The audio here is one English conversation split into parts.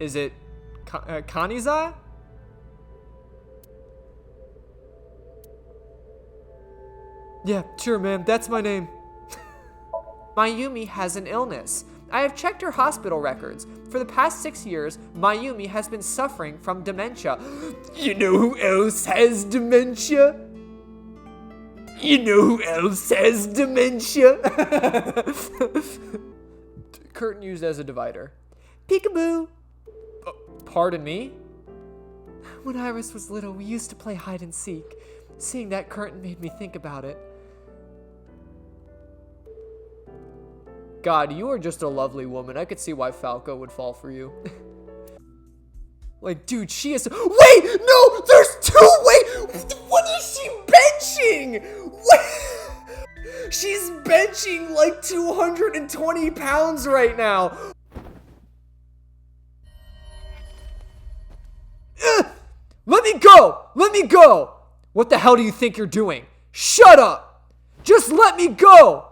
Is it Kaniza? Yeah, sure, ma'am. That's my name. Mayumi has an illness. I have checked her hospital records. For the past 6 years, Mayumi has been suffering from dementia. You know who else has dementia? You know who else has dementia? Curtain used as a divider. Peekaboo. Pardon me? When Iris was little, we used to play hide and seek. Seeing that curtain made me think about it. God, you are just a lovely woman. I could see why Falco would fall for you. Like, dude, she is... Wait! No! There's two! Wait! What is she benching? What? She's benching like 220 pounds right now. Let me go! Let me go! What the hell do you think you're doing? Shut up! Just let me go!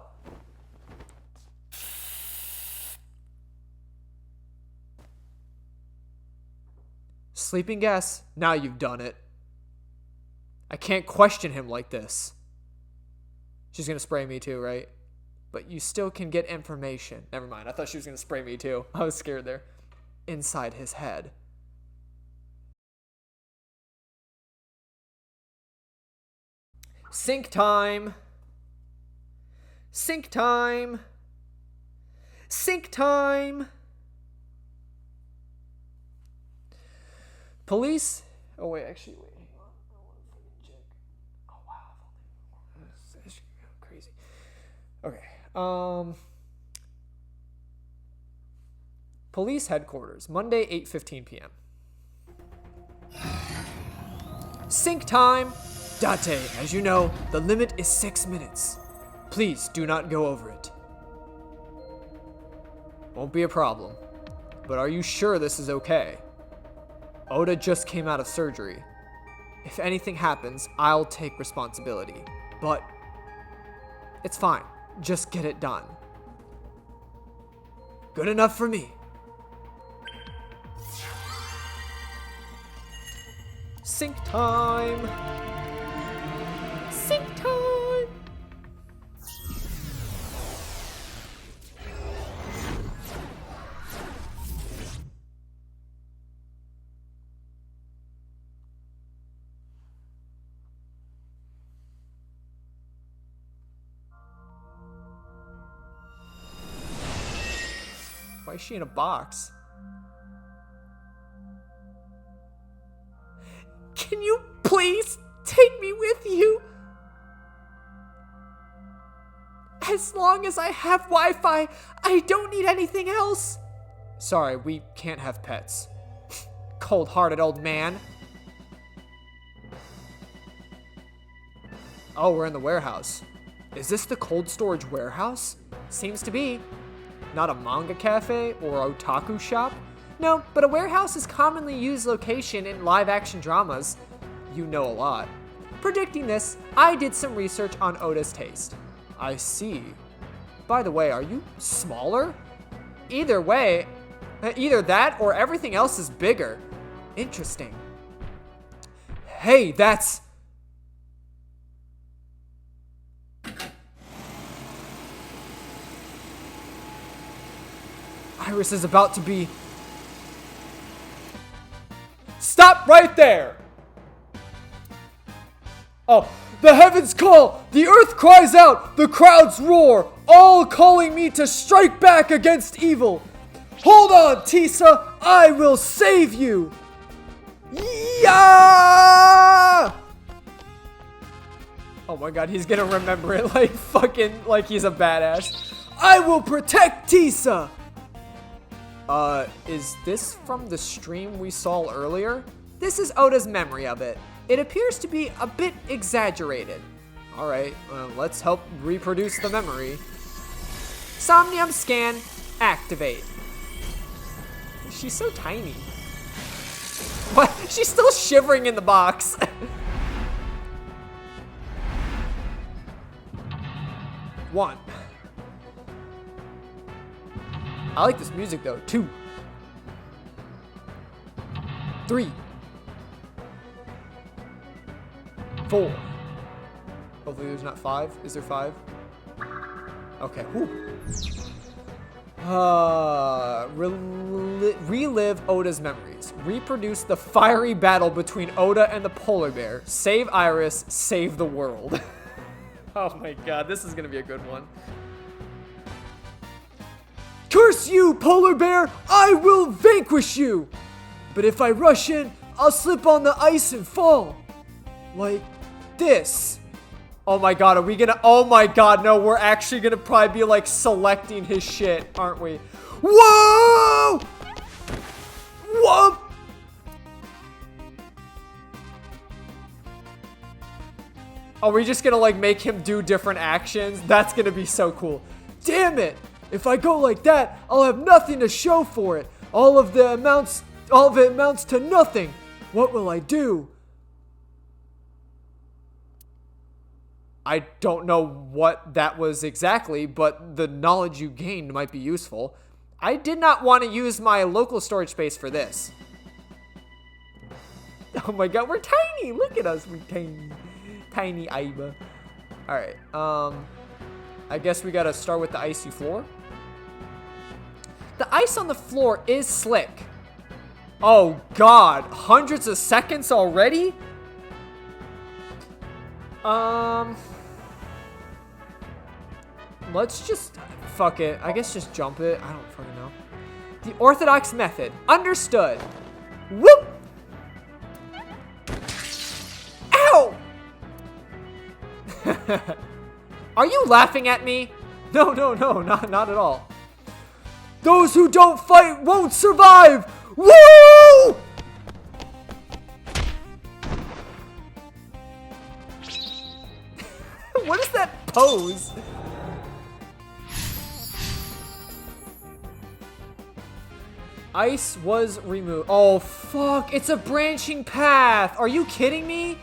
Sleeping gas, now you've done it. I can't question him like this. She's gonna spray me too, right? But you still can get information. Never mind, I thought she was gonna spray me too. I was scared there. Inside his head. Sync time. Sync time. Sync time. Police. Oh wait, actually, wait. Hang on. I want to fucking check. Oh wow, that's crazy. Okay. Police headquarters, Monday, 8:15 p.m. Sync time. Date, as you know, the limit is 6 minutes. Please do not go over it. Won't be a problem. But are you sure this is okay? Oda just came out of surgery. If anything happens, I'll take responsibility. But it's fine. Just get it done. Good enough for me. Sync time. Sync time. Why is she in a box? Can you please take me with you? As long as I have Wi-Fi, I don't need anything else. Sorry, we can't have pets. Cold-hearted old man. Oh, we're in the warehouse. Is this the cold storage warehouse? Seems to be. Not a manga cafe or otaku shop? No, but a warehouse is commonly used location in live-action dramas. You know a lot. Predicting this, I did some research on Oda's taste. I see. By the way, are you smaller? Either way, either that or everything else is bigger. Interesting. Hey, that's... Iris is about to be... Stop right there! Oh, the heavens call, the earth cries out, the crowds roar, all calling me to strike back against evil. Hold on, Tisa, I will save you! Yeah! Oh my god, he's gonna remember it like fucking, like he's a badass. I will protect Tisa! Is this from the stream we saw earlier? This is Oda's memory of it. It appears to be a bit exaggerated. Alright, let's help reproduce the memory. Somnium scan, activate. She's so tiny. What? She's still shivering in the box. One. I like this music though. 2. 3, 4. Hopefully there's not 5. Is there 5? Okay. Whew. Relive Oda's memories. Reproduce the fiery battle between Oda and the polar bear. Save Iris. Save the world. Oh my god, this is gonna be a good one. Curse you, polar bear! I will vanquish you! But if I rush in, I'll slip on the ice and fall. Like this. Oh my god, are we gonna... Oh my god, no, we're actually gonna probably be like selecting his shit, aren't we? Whoa! Whoa! Are we just gonna like make him do different actions? That's gonna be so cool. Damn it! If I go like that, I'll have nothing to show for it. All of it amounts to nothing. What will I do? I don't know what that was exactly, but the knowledge you gained might be useful. I did not want to use my local storage space for this. Oh my god, we're tiny! Look at us, we're tiny. Tiny Aiba. Alright, I guess we gotta start with the icy floor. The ice on the floor is slick. Oh god, hundreds of seconds already? Let's just, fuck it. I guess just jump it. I don't fucking know. The orthodox method. Understood. Whoop! Ow! Are you laughing at me? No, not at all. Those who don't fight won't survive! Woo! What is that pose? Ice was removed. Oh, fuck. It's a branching path. Are you kidding me?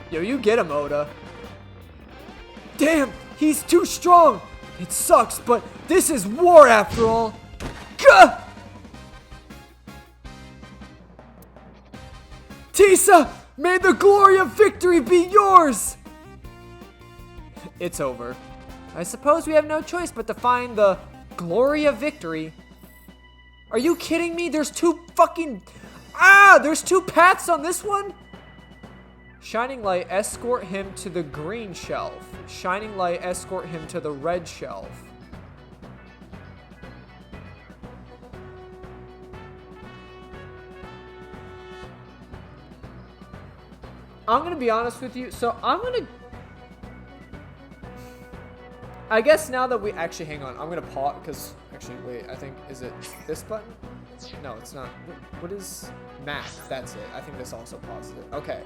Yo, you get him, Oda. Damn, he's too strong. It sucks, but this is war after all. Gah! Tisa, may the glory of victory be yours! It's over. I suppose we have no choice but to find the glory of victory. Are you kidding me? There's two fucking... There's two paths on this one? Shining Light, escort him to the green shelf. Shining Light, escort him to the red shelf. I'm gonna be honest with you. So I'm gonna... I guess now that we... Actually, hang on. I'm gonna pause because... Actually, wait. I think... Is it this button? No, it's not. What is... Map. That's it. I think this also pauses it. Okay.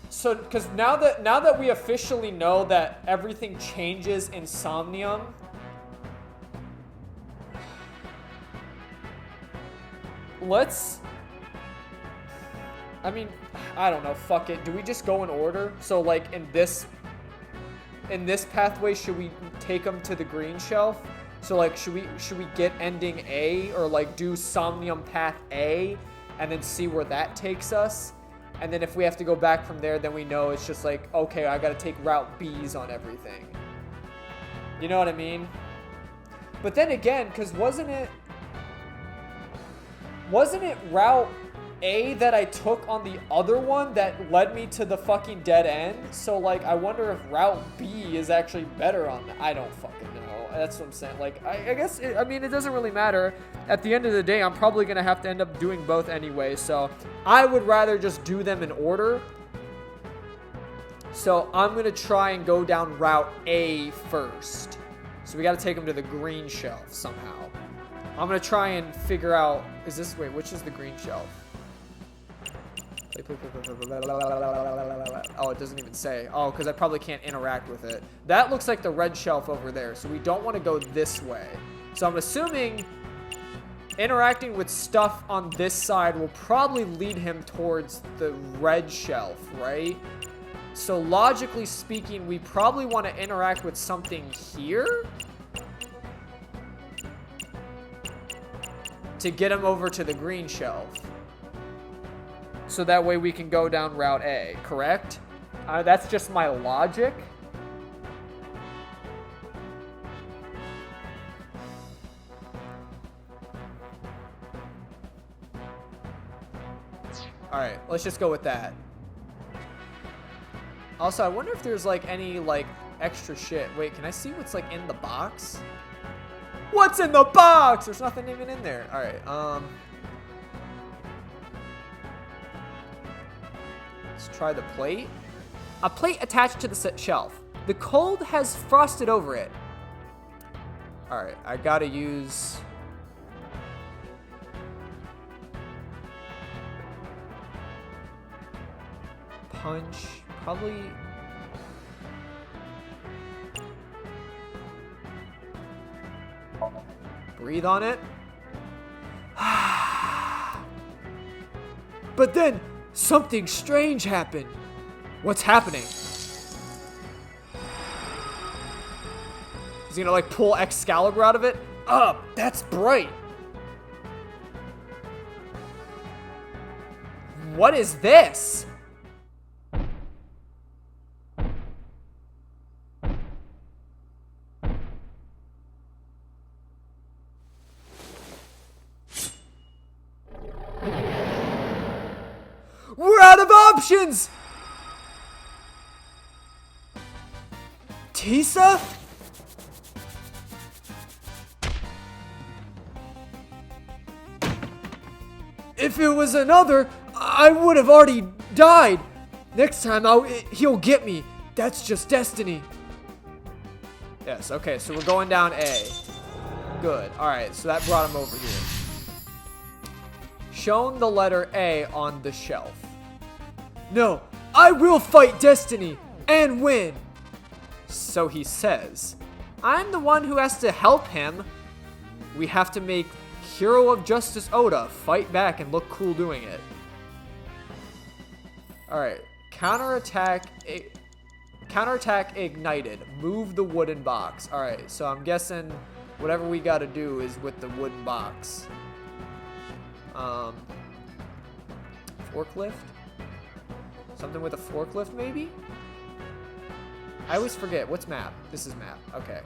So, because now that we officially know that everything changes in Somnium, let's... I mean, I don't know. Fuck it. Do we just go in order? So, like, in this pathway, should we take them to the green shelf? So, like, should we get ending A, or like do Somnium path A, and then see where that takes us? And then if we have to go back from there, then we know it's just like, okay, I gotta take route B's on everything. You know what I mean? But then again, because wasn't it route A that I took on the other one that led me to the fucking dead end? So, like, I wonder if route B is actually better on that. I don't fucking know. That's what I'm saying. Like, I guess, I mean, it doesn't really matter. At the end of the day, I'm probably going to have to end up doing both anyway. So, I would rather just do them in order. So, I'm going to try and go down route A first. So, we got to take them to the green shelf somehow. I'm going to try and figure out, wait, which is the green shelf? Oh, it doesn't even say. Oh, because I probably can't interact with it. That looks like the red shelf over there, so we don't want to go this way. So I'm assuming interacting with stuff on this side will probably lead him towards the red shelf, right? So logically speaking, we probably want to interact with something here to get him over to the green shelf. So that way we can go down Route A, correct? That's just my logic. Alright, let's just go with that. Also, I wonder if there's, like, any, like, extra shit. Wait, can I see what's, like, in the box? What's in the box? There's nothing even in there. Alright, let's try the plate. A plate attached to the shelf. The cold has frosted over it. Alright, I gotta use... punch. Probably... breathe on it. But then, something strange happened. What's happening? Is he gonna, like, pull Excalibur out of it? That's bright. What is this? We're out of options! Tisa? If it was another, I would have already died. Next time, he'll get me. That's just destiny. Yes, okay, so we're going down A. Good, alright, so that brought him over here. Shown the letter A on the shelf. No, I will fight destiny and win. So he says. I'm the one who has to help him. We have to make Hero of Justice Oda fight back and look cool doing it. Alright, counterattack ignited. Move the wooden box. Alright, so I'm guessing whatever we gotta do is with the wooden box. Forklift? Something with a forklift, maybe? I always forget. What's map? This is map. Okay.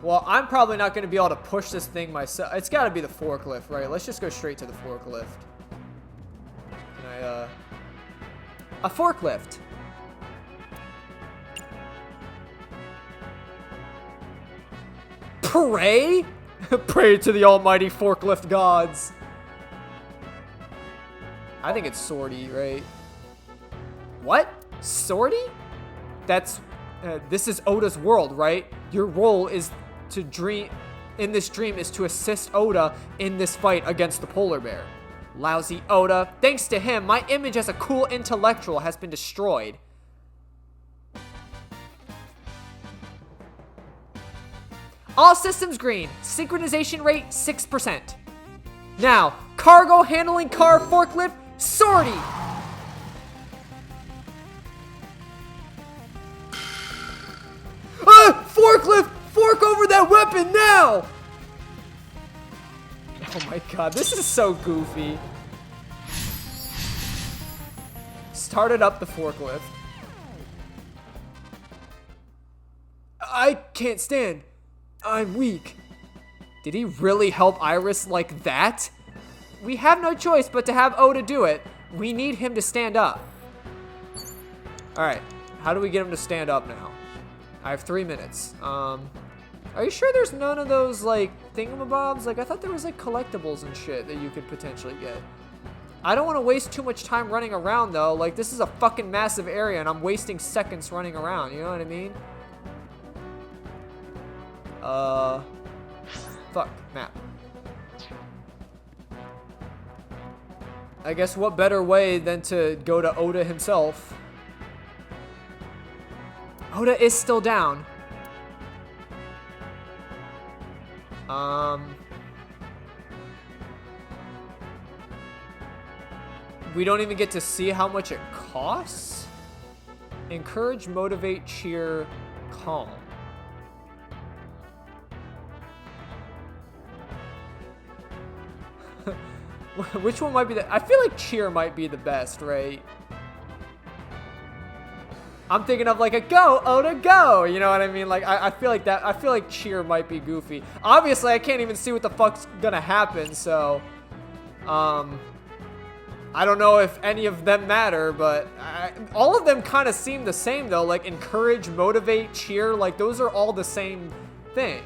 Well, I'm probably not going to be able to push this thing myself. It's got to be the forklift, right? Let's just go straight to the forklift. Can I, a forklift! Pray? Pray to the almighty forklift gods. I think it's Swordy, right? What? Swordy? That's... this is Oda's world, right? Your role is to dream... in this dream is to assist Oda in this fight against the polar bear. Lousy Oda. Thanks to him, my image as a cool intellectual has been destroyed. All systems green. Synchronization rate 6%. Now, cargo handling car forklift, Swordy. Forklift! Fork over that weapon now! Oh my god, this is so goofy. Started up the forklift. I can't stand. I'm weak. Did he really help Iris like that? We have no choice but to have Oda do it. We need him to stand up. Alright, how do we get him to stand up now? I have 3 minutes. Are you sure there's none of those, like, thingamabobs? Like, I thought there was, like, collectibles and shit that you could potentially get. I don't want to waste too much time running around, though. Like, this is a fucking massive area, and I'm wasting seconds running around. You know what I mean? Fuck, map. I guess what better way than to go to Oda himself. Oda is still down. We don't even get to see how much it costs? Encourage, motivate, cheer, calm. Which one might be the... I feel like cheer might be the best, right? I'm thinking of like a go, Oda, go. You know what I mean? Like, I feel like that. I feel like cheer might be goofy. Obviously, I can't even see what the fuck's gonna happen, so... I don't know if any of them matter, but all of them kind of seem the same, though. Like, encourage, motivate, cheer. Like, those are all the same thing.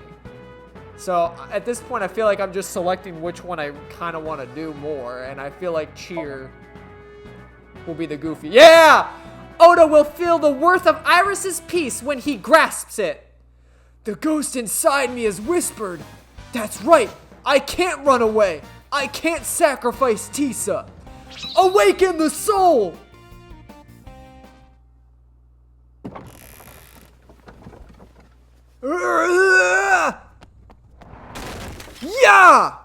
So, at this point, I feel like I'm just selecting which one I kind of want to do more. And I feel like cheer will be the goofy. Yeah! Oda will feel the worth of Iris's peace when he grasps it. The ghost inside me has whispered. That's right. I can't run away. I can't sacrifice Tisa. Awaken the soul! Yeah!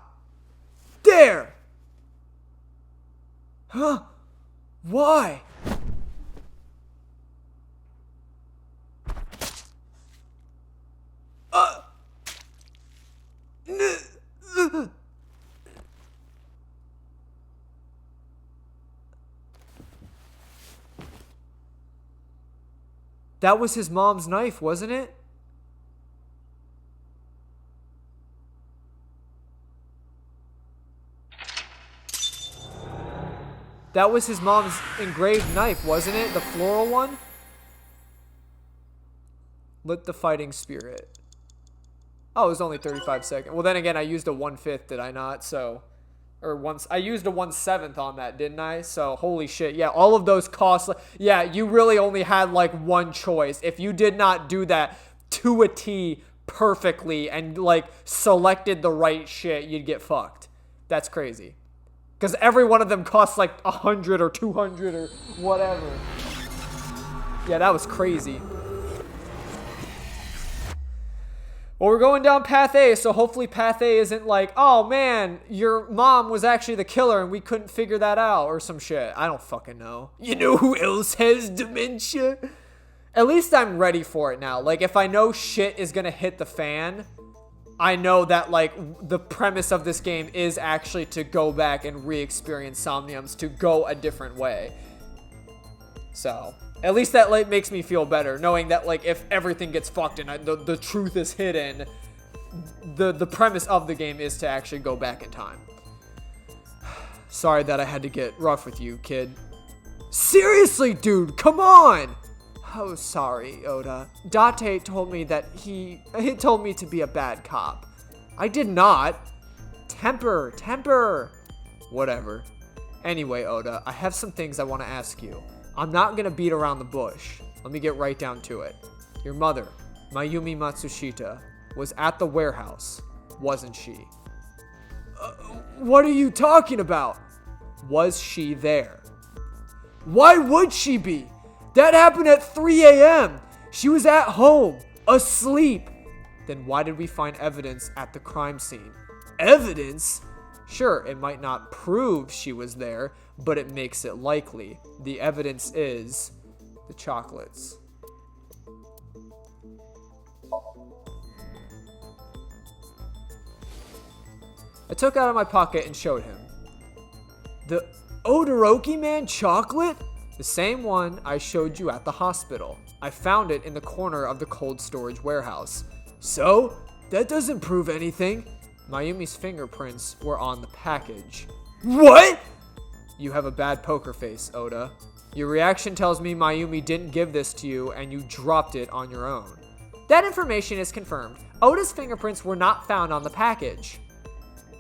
There! Huh? Why? That was his mom's knife, wasn't it? That was his mom's engraved knife, wasn't it? The floral one? Lit the fighting spirit. Oh, it was only 35 seconds. Well, then again, I used a 1/5, did I not? So, or once I used a 1/7 on that, didn't I? So, holy shit. Yeah, all of those costs. Yeah, you really only had like one choice. If you did not do that to a T perfectly and like selected the right shit, you'd get fucked. That's crazy. Because every one of them costs like 100 or 200 or whatever. Yeah, that was crazy. Well, we're going down Path A, so hopefully Path A isn't like, oh man, your mom was actually the killer and we couldn't figure that out or some shit. I don't fucking know. You know who else has dementia? At least I'm ready for it now. Like, if I know shit is gonna hit the fan, I know that, like, the premise of this game is actually to go back and re-experience Somniums, to go a different way. So, at least that, like, makes me feel better, knowing that, like, if everything gets fucked and the truth is hidden, the premise of the game is to actually go back in time. Sorry that I had to get rough with you, kid. Seriously, dude, come on! Oh, sorry, Oda. Date told me that he told me to be a bad cop. I did not. Temper. Whatever. Anyway, Oda, I have some things I want to ask you. I'm not gonna beat around the bush. Let me get right down to it. Your mother, Mayumi Matsushita, was at the warehouse, wasn't she? What are you talking about? Was she there? Why would she be? That happened at 3 a.m. She was at home, asleep. Then why did we find evidence at the crime scene? Evidence? Sure, it might not prove she was there, but it makes it likely. The evidence is the chocolates. I took out of my pocket and showed him. The Odoroki Man chocolate? The same one I showed you at the hospital. I found it in the corner of the cold storage warehouse. So? That doesn't prove anything. Mayumi's fingerprints were on the package. What? You have a bad poker face, Oda. Your reaction tells me Mayumi didn't give this to you and you dropped it on your own. That information is confirmed. Oda's fingerprints were not found on the package.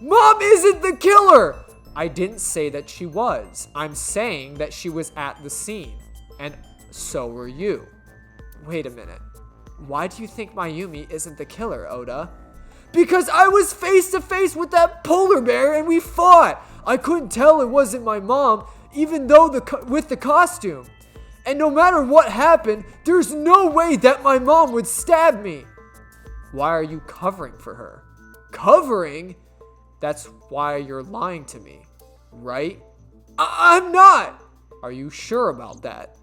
Mom isn't the killer! I didn't say that she was. I'm saying that she was at the scene. And so were you. Wait a minute. Why do you think Mayumi isn't the killer, Oda? Because I was face to face with that polar bear and we fought. I couldn't tell it wasn't my mom, even though with the costume. And no matter what happened, there's no way that my mom would stab me. Why are you covering for her? Covering? That's why you're lying to me, right? I'm not! Are you sure about that?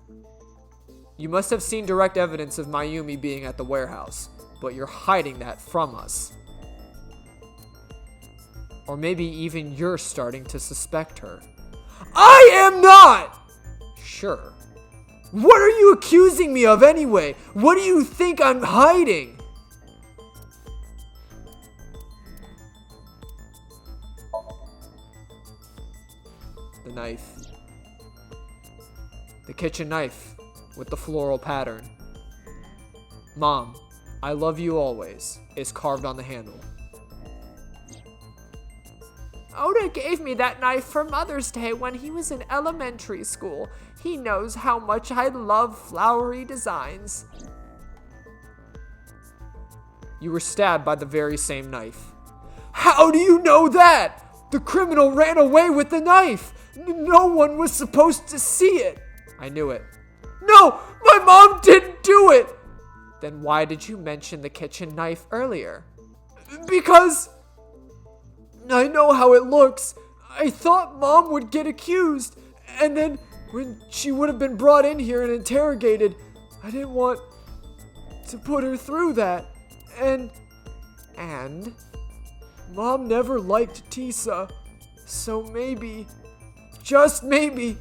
You must have seen direct evidence of Mayumi being at the warehouse, but you're hiding that from us. Or maybe even you're starting to suspect her. I am not! Sure. What are you accusing me of anyway? What do you think I'm hiding? The knife. The kitchen knife with the floral pattern. Mom, I love you always is carved on the handle. Oda gave me that knife for Mother's Day when he was in elementary school. He knows how much I love flowery designs. You were stabbed by the very same knife. How do you know that? The criminal ran away with the knife. No one was supposed to see it. I knew it. No, my mom didn't do it. Then why did you mention the kitchen knife earlier? Because I know how it looks. I thought Mom would get accused, and then when she would have been brought in here and interrogated, I didn't want to put her through that. And Mom never liked Tisa, so maybe, just maybe,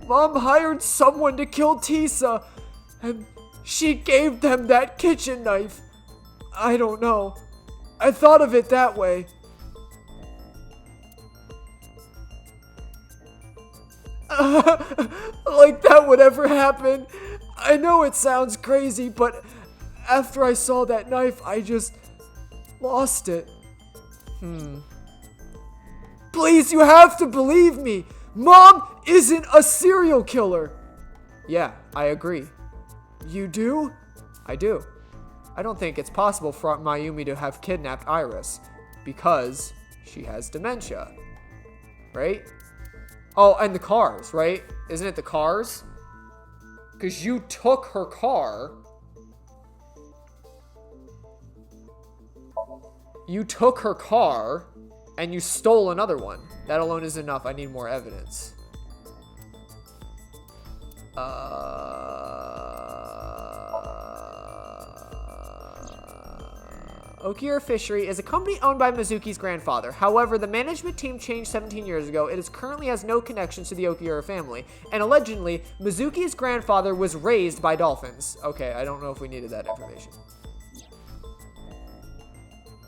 Mom hired someone to kill Tisa, and she gave them that kitchen knife. I don't know. I thought of it that way. Like that would ever happen. I know it sounds crazy, but after I saw that knife, I just lost it. Please, you have to believe me. Mom isn't a serial killer. Yeah, I agree. You do? I do. I don't think it's possible for Mayumi to have kidnapped Iris because she has dementia. Right? Oh, and the cars, right? Isn't it the cars? Because you took her car. You took her car and you stole another one. That alone is enough. I need more evidence. Okiura Fishery is a company owned by Mizuki's grandfather. However, the management team changed 17 years ago. It currently has no connections to the Okiura family. And allegedly, Mizuki's grandfather was raised by dolphins. Okay, I don't know if we needed that information.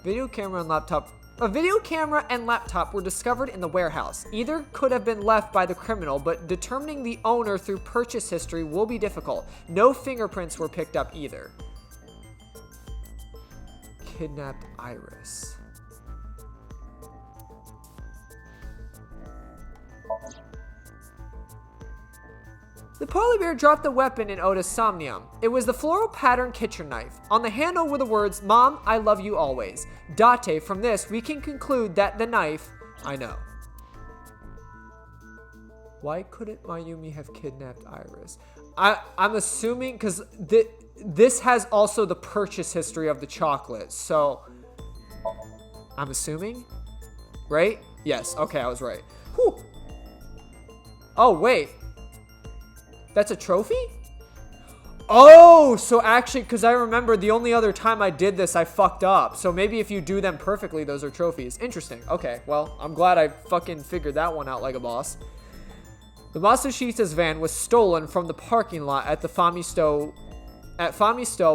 Video camera and laptop. A video camera and laptop were discovered in the warehouse. Either could have been left by the criminal, but determining the owner through purchase history will be difficult. No fingerprints were picked up either. Kidnapped Iris. The polar bear dropped the weapon in Oda's Somnium. It was the floral pattern kitchen knife. On the handle were the words, "Mom, I love you always." Date, from this, we can conclude that the knife, I know. Why couldn't Mayumi have kidnapped Iris? I'm assuming, because this has also the purchase history of the chocolate, so I'm assuming, right? Yes, okay, I was right. Whew. Oh, wait. That's a trophy? Oh, so actually, because I remember the only other time I did this, I fucked up. So maybe if you do them perfectly, those are trophies. Interesting. Okay, well, I'm glad I fucking figured that one out like a boss. The Matsushita's van was stolen from the parking lot at Famisto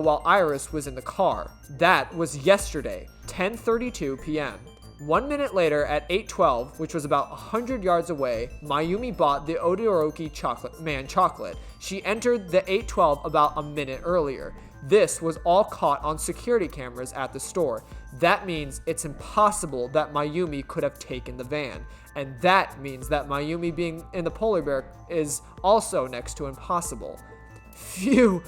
while Iris was in the car. That was yesterday, 10:32 p.m. 1 minute later at 8:12, which was about 100 yards away, Mayumi bought the Odoroki chocolate. She entered the 8:12 about a minute earlier. This was all caught on security cameras at the store. That means it's impossible that Mayumi could have taken the van. And that means that Mayumi being in the polar bear is also next to impossible. Phew.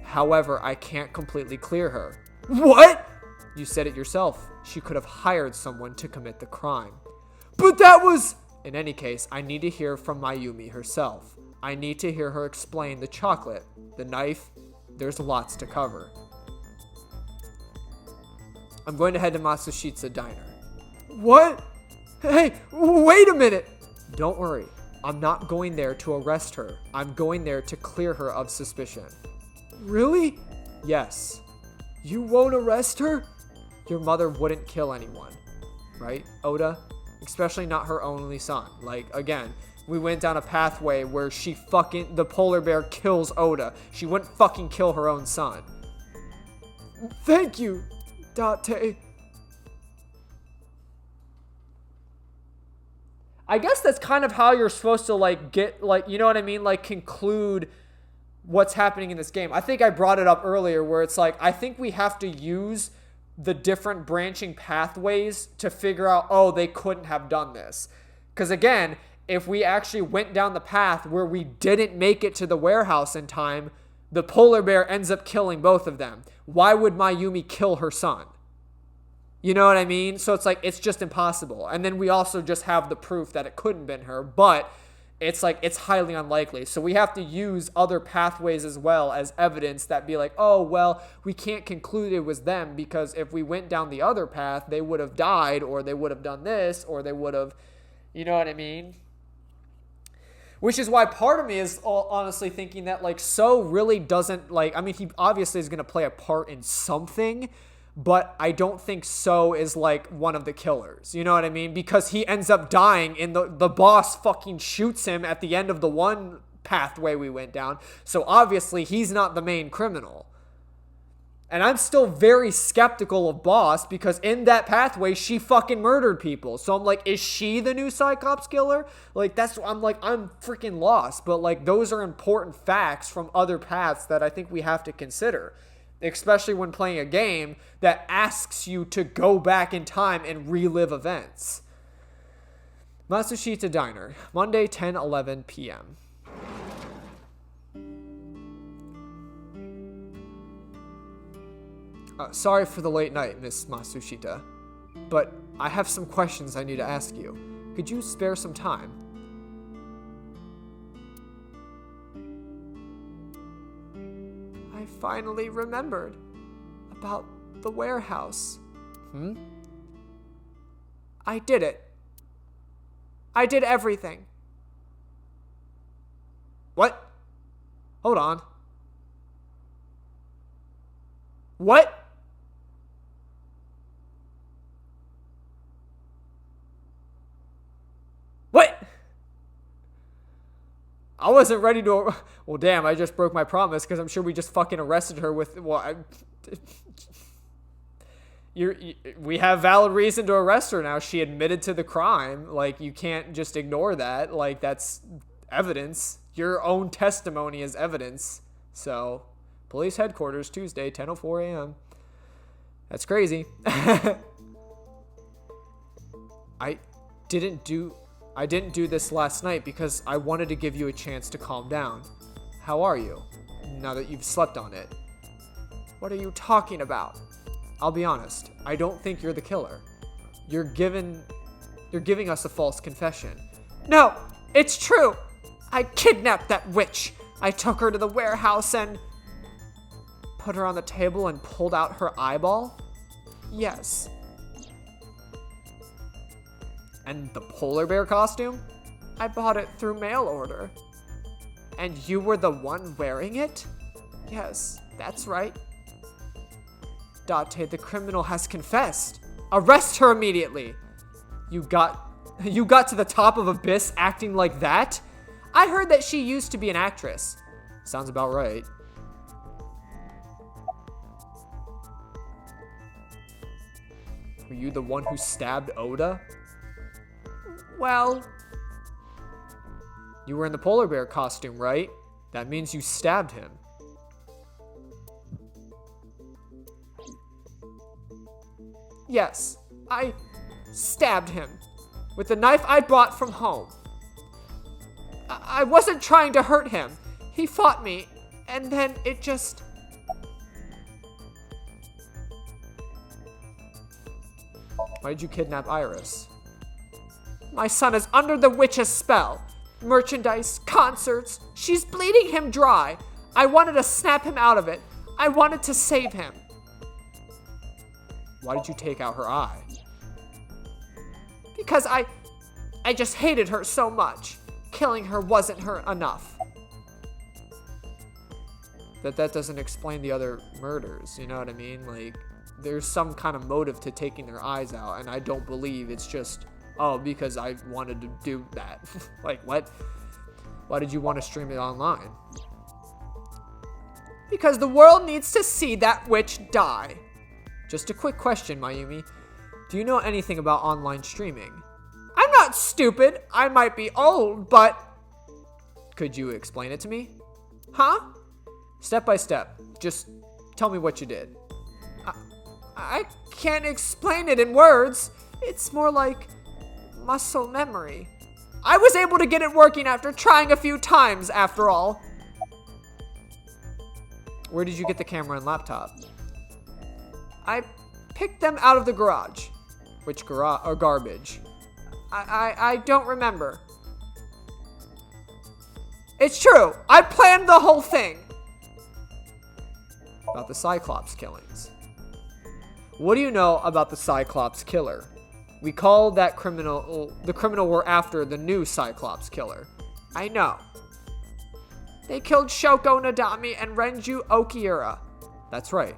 However, I can't completely clear her. What? You said it yourself. She could have hired someone to commit the crime. But that was... In any case, I need to hear from Mayumi herself. I need to hear her explain the chocolate, the knife. There's lots to cover. I'm going to head to Matsushita Diner. What? Hey, wait a minute! Don't worry. I'm not going there to arrest her. I'm going there to clear her of suspicion. Really? Yes. You won't arrest her? Your mother wouldn't kill anyone. Right, Oda? Especially not her only son. Like, again, we went down a pathway where the polar bear kills Oda. She wouldn't fucking kill her own son. Thank you, Date. I guess that's kind of how you're supposed to, like, get, like, you know what I mean? Like, conclude what's happening in this game. I think I brought it up earlier where it's like, I think we have to use the different branching pathways to figure out, oh, they couldn't have done this. Because, again, if we actually went down the path where we didn't make it to the warehouse in time, the polar bear ends up killing both of them. Why would Mayumi kill her son? You know what I mean? So it's like, it's just impossible. And then we also just have the proof that it couldn't have been her, but it's like, it's highly unlikely. So we have to use other pathways as well as evidence that be like, oh, well, we can't conclude it was them because if we went down the other path, they would have died or they would have done this or they would have, you know what I mean? Which is why part of me is honestly thinking that, like, So really doesn't, like, I mean, he obviously is going to play a part in something, but I don't think So is, like, one of the killers. You know what I mean? Because he ends up dying and the boss fucking shoots him at the end of the one pathway we went down. So obviously he's not the main criminal. And I'm still very skeptical of Boss because in that pathway, she fucking murdered people. So I'm like, is she the new Cyclops killer? Like, I'm freaking lost. But, like, those are important facts from other paths that I think we have to consider. Especially when playing a game that asks you to go back in time and relive events. Matsushita Diner, Monday, 10:11 p.m. Sorry for the late night, Miss Matsushita, but I have some questions I need to ask you. Could you spare some time? I finally remembered about the warehouse. I did it. I did everything. What? Hold on. What? What? I wasn't ready to... Well, damn, I just broke my promise because I'm sure we just fucking arrested her with... Well, we have valid reason to arrest her now. She admitted to the crime. Like, you can't just ignore that. Like, that's evidence. Your own testimony is evidence. So, police headquarters, Tuesday, 10:04 a.m. That's crazy. I didn't do this last night because I wanted to give you a chance to calm down. How are you, now that you've slept on it? What are you talking about? I'll be honest, I don't think you're the killer. You're giving us a false confession. No, it's true! I kidnapped that witch! I took her to the warehouse and... put her on the table and pulled out her eyeball? Yes. And the polar bear costume? I bought it through mail order. And you were the one wearing it? Yes, that's right. Date, the criminal has confessed. Arrest her immediately. You got to the top of Abyss acting like that? I heard that she used to be an actress. Sounds about right. Were you the one who stabbed Oda? Well... You were in the polar bear costume, right? That means you stabbed him. Yes, I stabbed him with the knife I brought from home. I wasn't trying to hurt him. He fought me, and then it just... Why did you kidnap Iris? My son is under the witch's spell. Merchandise, concerts, she's bleeding him dry. I wanted to snap him out of it. I wanted to save him. Why did you take out her eye? Because I just hated her so much. killing her wasn't enough. That doesn't explain the other murders, you know what I mean? Like, there's some kind of motive to taking their eyes out, and I don't believe it's just, oh, because I wanted to do that. Like, what? Why did you want to stream it online? Because the world needs to see that witch die. Just a quick question, Mayumi. Do you know anything about online streaming? I'm not stupid. I might be old, but... Could you explain it to me? Huh? Step by step. Just tell me what you did. I can't explain it in words. It's more like muscle memory. I was able to get it working after trying a few times, after all. Where did you get the camera and laptop? I picked them out of the garage. Which garage or garbage? I don't remember. It's true. I planned the whole thing. About the Cyclops killings. What do you know about the Cyclops killer? We call that criminal, the criminal we're after, the new Cyclops killer. I know. They killed Shoko Nadami and Renju Okiura. That's right.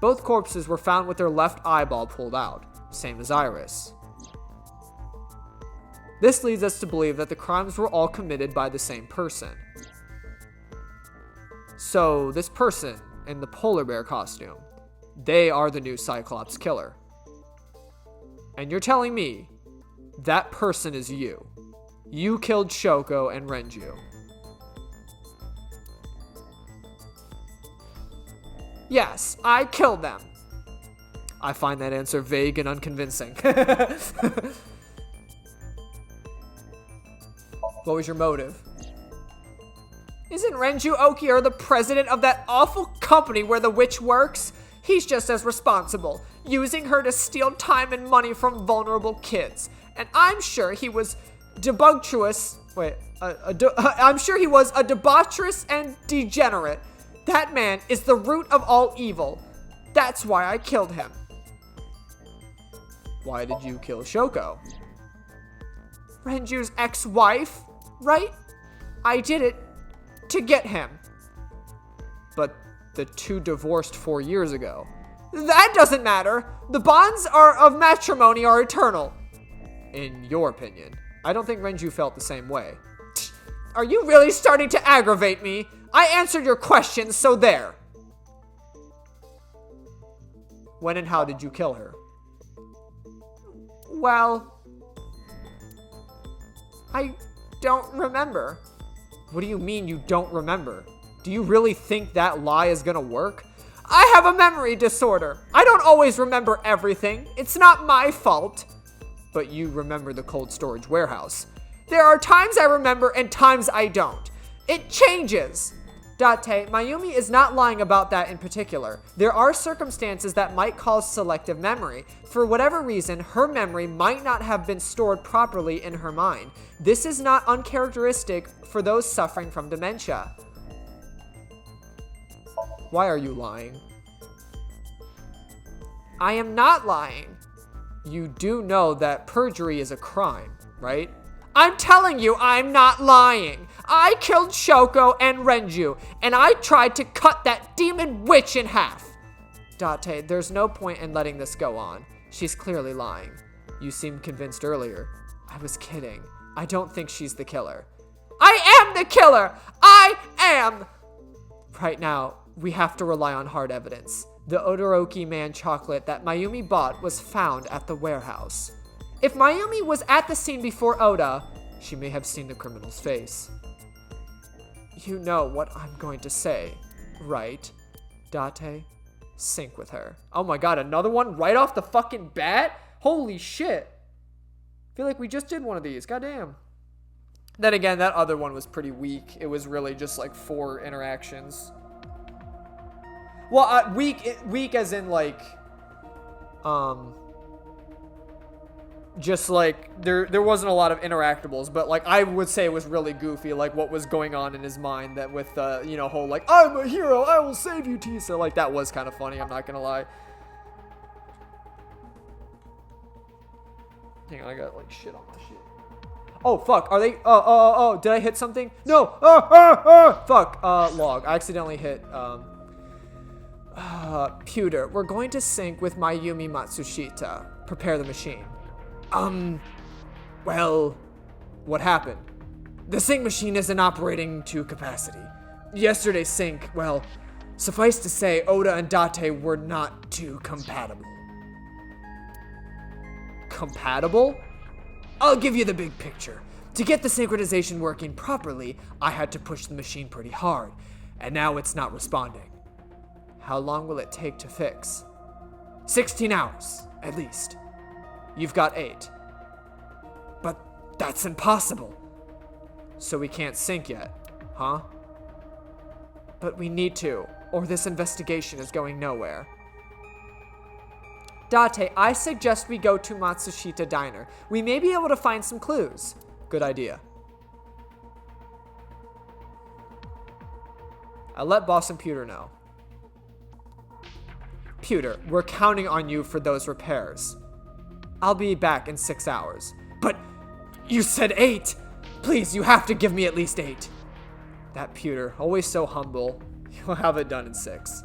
Both corpses were found with their left eyeball pulled out, same as Iris. This leads us to believe that the crimes were all committed by the same person. So, this person in the polar bear costume, they are the new Cyclops killer. And you're telling me that person is you. You killed Shoko and Renju. Yes, I killed them. I find that answer vague and unconvincing. What was your motive? Isn't Renju Okiura the president of that awful company where the witch works? He's just as responsible, using her to steal time and money from vulnerable kids. And I'm sure he was debaucherous. I'm sure he was a debaucherous and degenerate. That man is the root of all evil. That's why I killed him. Why did you kill Shoko? Renju's ex-wife, right? I did it to get him. But the two divorced 4 years ago. That doesn't matter. The bonds of matrimony are eternal. In your opinion. I don't think Renju felt the same way. Are you really starting to aggravate me? I answered your questions, so there. When and how did you kill her? Well, I don't remember. What do you mean you don't remember? Do you really think that lie is gonna work? I have a memory disorder. I don't always remember everything. It's not my fault. But you remember the cold storage warehouse. There are times I remember and times I don't. It changes. Date, Mayumi is not lying about that in particular. There are circumstances that might cause selective memory. For whatever reason, her memory might not have been stored properly in her mind. This is not uncharacteristic for those suffering from dementia. Why are you lying? I am not lying. You do know that perjury is a crime, right? I'm telling you, I'm not lying. I killed Shoko and Renju, and I tried to cut that demon witch in half. Date, there's no point in letting this go on. She's clearly lying. You seemed convinced earlier. I was kidding. I don't think she's the killer. I am the killer! I am! Right now, we have to rely on hard evidence. The Odoroki man chocolate that Mayumi bought was found at the warehouse. If Mayumi was at the scene before Oda, she may have seen the criminal's face. You know what I'm going to say, right? Date, sync with her. Oh my god, another one right off the fucking bat? Holy shit. I feel like we just did one of these, goddamn. Then again, that other one was pretty weak. It was really just like 4 interactions. Well, weak as in like, just like there wasn't a lot of interactables, but like I would say it was really goofy, like what was going on in his mind, that with you know, whole like I'm a hero, I will save you, Tisa. Like that was kind of funny, I'm not gonna lie. Hang on, I got like shit on my shit. Oh, fuck. Are they? Oh. Did I hit something? No. Fuck. Log. I accidentally hit, Pewter. We're going to sync with Mayumi Matsushita. Prepare the machine. Well, what happened? The sync machine isn't operating to capacity. Yesterday's sync, well, suffice to say, Oda and Date were not too compatible. Compatible? I'll give you the big picture. To get the synchronization working properly, I had to push the machine pretty hard, and now it's not responding. How long will it take to fix? 16 hours, at least. You've got 8. But that's impossible. So we can't sync yet, huh? But we need to, or this investigation is going nowhere. Date, I suggest we go to Matsushita Diner. We may be able to find some clues. Good idea. I'll let Boss and Pewter know. Pewter, we're counting on you for those repairs. I'll be back in 6 hours. But you said 8! Please, you have to give me at least 8. That Pewter, always so humble. You'll have it done in 6.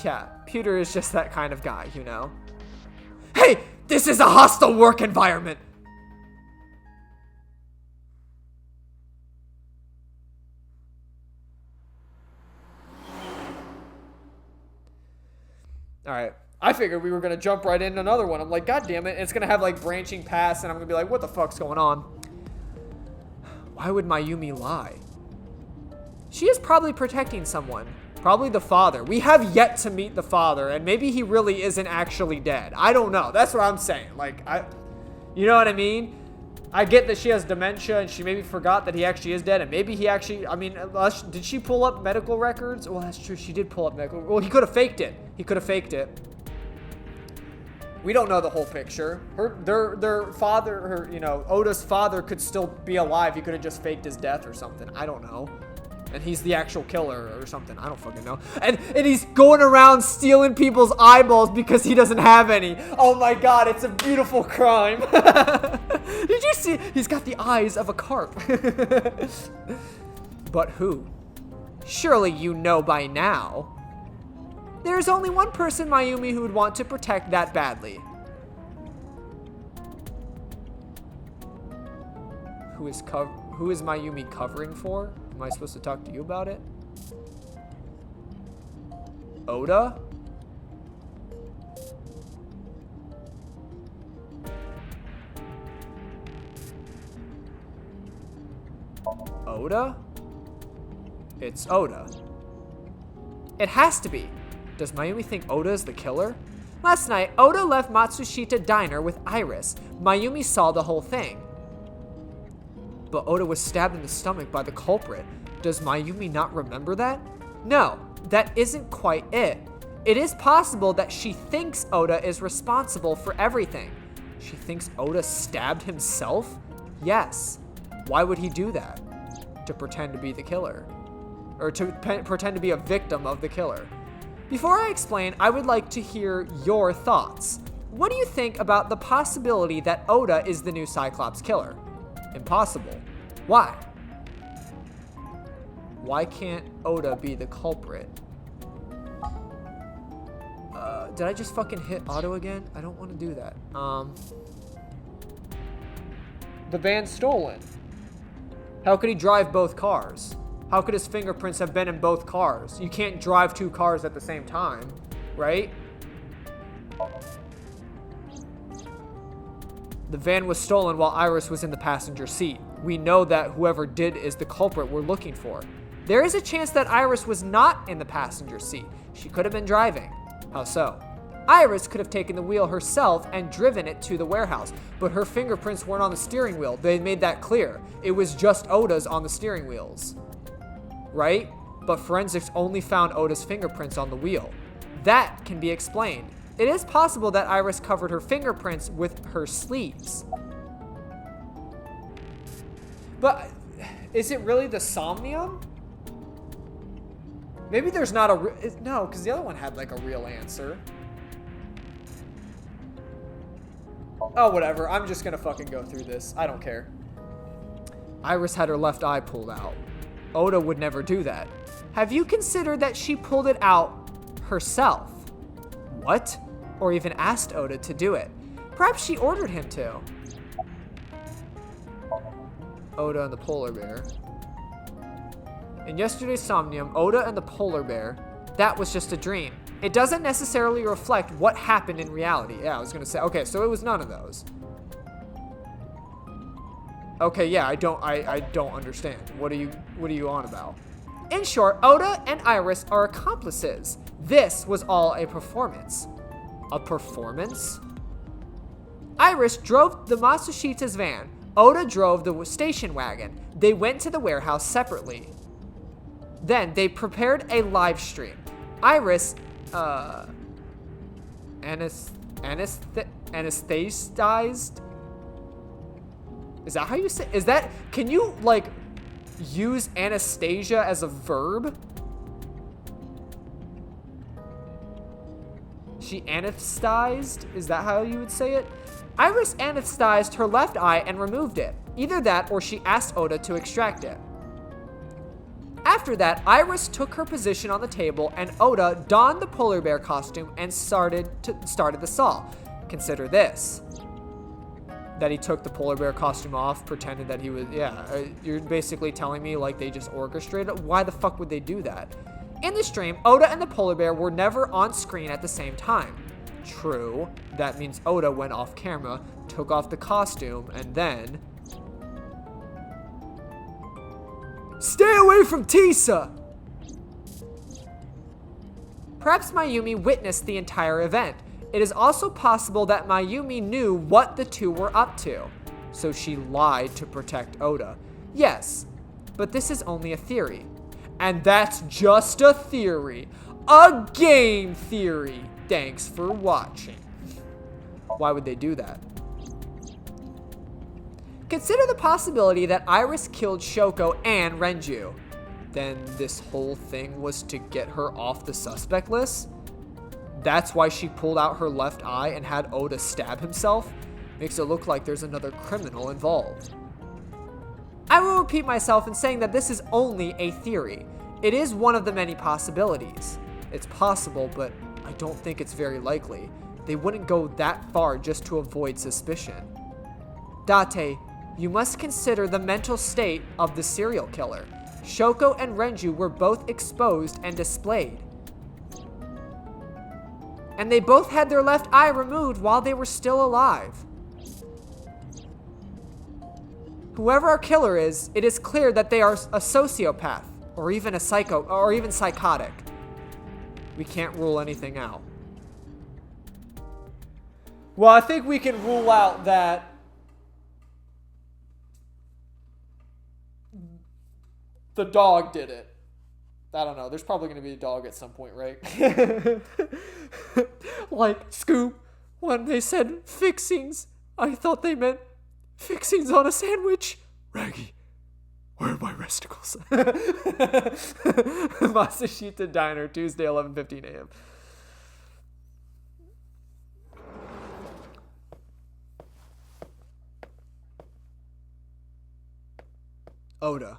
Yeah, Pewter is just that kind of guy, you know? Hey! This is a hostile work environment! Alright. I figured we were going to jump right into another one. I'm like, God damn it. It's going to have like branching paths and I'm going to be like, what the fuck's going on? Why would Mayumi lie? She is probably protecting someone. Probably the father. We have yet to meet the father, and maybe he really isn't actually dead. I don't know. That's what I'm saying. Like, you know what I mean? I get that she has dementia, and she maybe forgot that he actually is dead, and maybe he actually, I mean, did she pull up medical records? Well, that's true. She did pull up medical. Well, he could have faked it. He could have faked it. We don't know the whole picture. Their father, Oda's father could still be alive. He could have just faked his death or something. I don't know. And he's the actual killer or something. I don't fucking know. And he's going around stealing people's eyeballs because he doesn't have any. Oh my god, it's a beautiful crime. Did you see? He's got the eyes of a carp. But who? Surely you know by now. There's only one person, Mayumi, who would want to protect that badly. Who is Mayumi covering for? Am I supposed to talk to you about it? Oda? Oda? It's Oda. It has to be. Does Mayumi think Oda is the killer? Last night, Oda left Matsushita Diner with Iris. Mayumi saw the whole thing. But Oda was stabbed in the stomach by the culprit. Does Mayumi not remember that? No, that isn't quite it. It is possible that she thinks Oda is responsible for everything. She thinks Oda stabbed himself? Yes. Why would he do that? To pretend to be the killer. Or to pretend to be a victim of the killer. Before I explain, I would like to hear your thoughts. What do you think about the possibility that Oda is the new Cyclops killer? Impossible. Why? Why can't Oda be the culprit? Did I just fucking hit auto again? I don't want to do that. The van's stolen. How could he drive both cars? How could his fingerprints have been in both cars? You can't drive 2 cars at the same time, right? The van was stolen while Iris was in the passenger seat. We know that whoever did is the culprit we're looking for. There is a chance that Iris was not in the passenger seat. She could have been driving. How so? Iris could have taken the wheel herself and driven it to the warehouse, but her fingerprints weren't on the steering wheel. They made that clear. It was just Oda's on the steering wheels. Right? But forensics only found Oda's fingerprints on the wheel. That can be explained. It is possible that Iris covered her fingerprints with her sleeves. But is it really the Somnium? Maybe there's not a... No, because the other one had like a real answer. Oh, whatever. I'm just gonna fucking go through this. I don't care. Iris had her left eye pulled out. Oda would never do that. Have you considered that she pulled it out herself? What? Or even asked Oda to do it. Perhaps she ordered him to. Oda and the polar bear. In yesterday's Somnium, Oda and the polar bear, that was just a dream. It doesn't necessarily reflect what happened in reality. Yeah, I was gonna say, okay, so it was none of those. Okay, yeah, I don't understand. What are you on about? In short, Oda and Iris are accomplices. This was all a performance. A performance? Iris drove the Masashita's van. Oda drove the station wagon. They went to the warehouse separately. Then they prepared a live stream. Iris, anesthetized? Is that how you say? Is that? Can you like use Anastasia as a verb? She anesthetized? Is that how you would say it? Iris anesthetized her left eye and removed it. Either that or she asked Oda to extract it. After that, Iris took her position on the table and Oda donned the polar bear costume and started the saw. Consider this. That he took the polar bear costume off, pretended that he was, you're basically telling me like they just orchestrated it? Why the fuck would they do that? In the stream, Oda and the polar bear were never on screen at the same time. True, that means Oda went off camera, took off the costume, and then... Stay away from Tisa! Perhaps Mayumi witnessed the entire event. It is also possible that Mayumi knew what the two were up to, so she lied to protect Oda. Yes, but this is only a theory. And that's just a theory. A game theory. Thanks for watching. Why would they do that? Consider the possibility that Iris killed Shoko and Renju. Then this whole thing was to get her off the suspect list? That's why she pulled out her left eye and had Oda stab himself? Makes it look like there's another criminal involved. I will repeat myself in saying that this is only a theory. It is one of the many possibilities. It's possible, but I don't think it's very likely. They wouldn't go that far just to avoid suspicion. Date, you must consider the mental state of the serial killer. Shoko and Renju were both exposed and displayed. And they both had their left eye removed while they were still alive. Whoever our killer is, it is clear that they are a sociopath, or even a psycho, or even psychotic. We can't rule anything out. Well, I think we can rule out that the dog did it. I don't know. There's probably going to be a dog at some point, right? Like Scoop, when they said fixings, I thought they meant fixings on a sandwich. Raggy, where are my resticles? Masashita Diner, Tuesday, 11:15 a.m. Oda,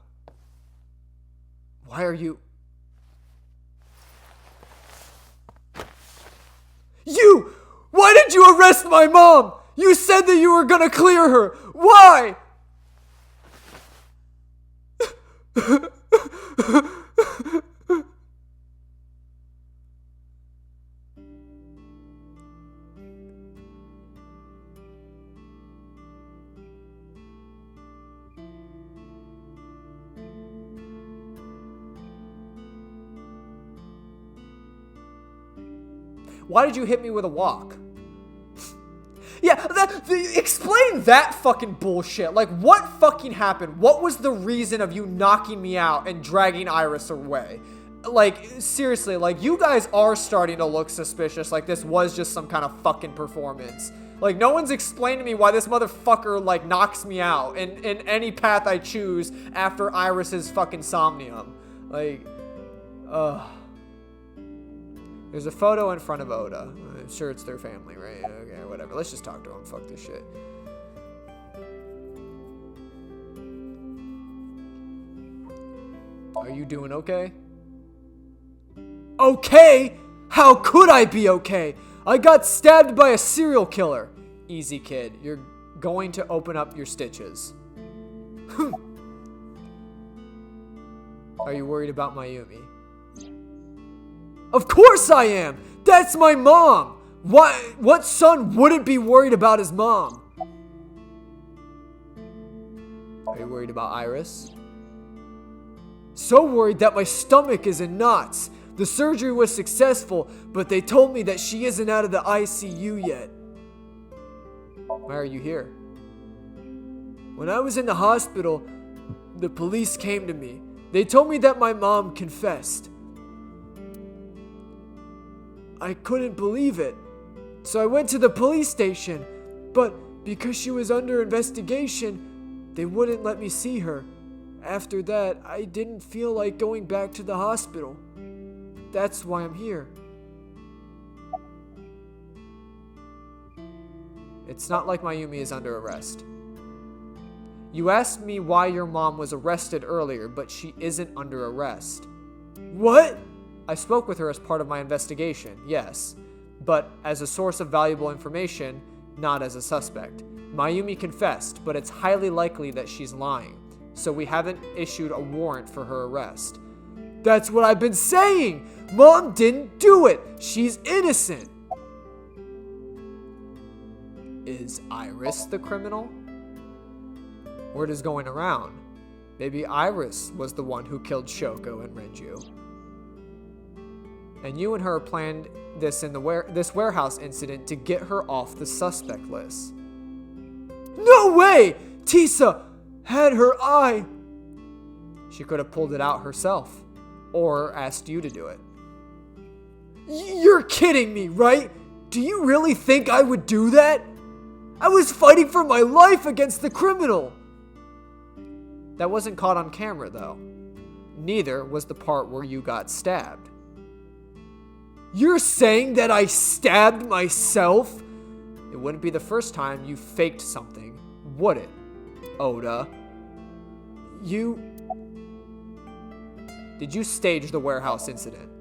why are you... You! Why did you arrest my mom? You said that you were gonna clear her. Why? Why did you hit me with a walk? Yeah, explain that fucking bullshit. Like, what fucking happened? What was the reason of you knocking me out and dragging Iris away? Like, seriously, like, you guys are starting to look suspicious. Like, this was just some kind of fucking performance. Like, no one's explained to me why this motherfucker, like, knocks me out in any path I choose after Iris's fucking Somnium. Like, There's a photo in front of Oda. I'm sure it's their family, right? Okay, whatever. Let's just talk to them. Fuck this shit. Are you doing okay? Okay? How could I be okay? I got stabbed by a serial killer. Easy, kid. You're going to open up your stitches. Are you worried about Mayumi? Of course I am! That's my mom! What son wouldn't be worried about his mom? Are you worried about Iris? So worried that my stomach is in knots. The surgery was successful, but they told me that she isn't out of the ICU yet. Why are you here? When I was in the hospital, the police came to me. They told me that my mom confessed. I couldn't believe it. So I went to the police station, but because she was under investigation, they wouldn't let me see her. After that, I didn't feel like going back to the hospital. That's why I'm here. It's not like Mayumi is under arrest. You asked me why your mom was arrested earlier, but she isn't under arrest. What? I spoke with her as part of my investigation, yes, but as a source of valuable information, not as a suspect. Mayumi confessed, but it's highly likely that she's lying, so we haven't issued a warrant for her arrest. That's what I've been saying! Mom didn't do it! She's innocent! Is Iris the criminal? Word is going around. Maybe Iris was the one who killed Shoko and Renju. And you and her planned this this warehouse incident to get her off the suspect list. No way! Tisa had her eye! She could have pulled it out herself, or asked you to do it. You're kidding me, right? Do you really think I would do that? I was fighting for my life against the criminal! That wasn't caught on camera, though. Neither was the part where you got stabbed. You're saying that I stabbed myself? It wouldn't be the first time you faked something, would it, Oda? Did you stage the warehouse incident?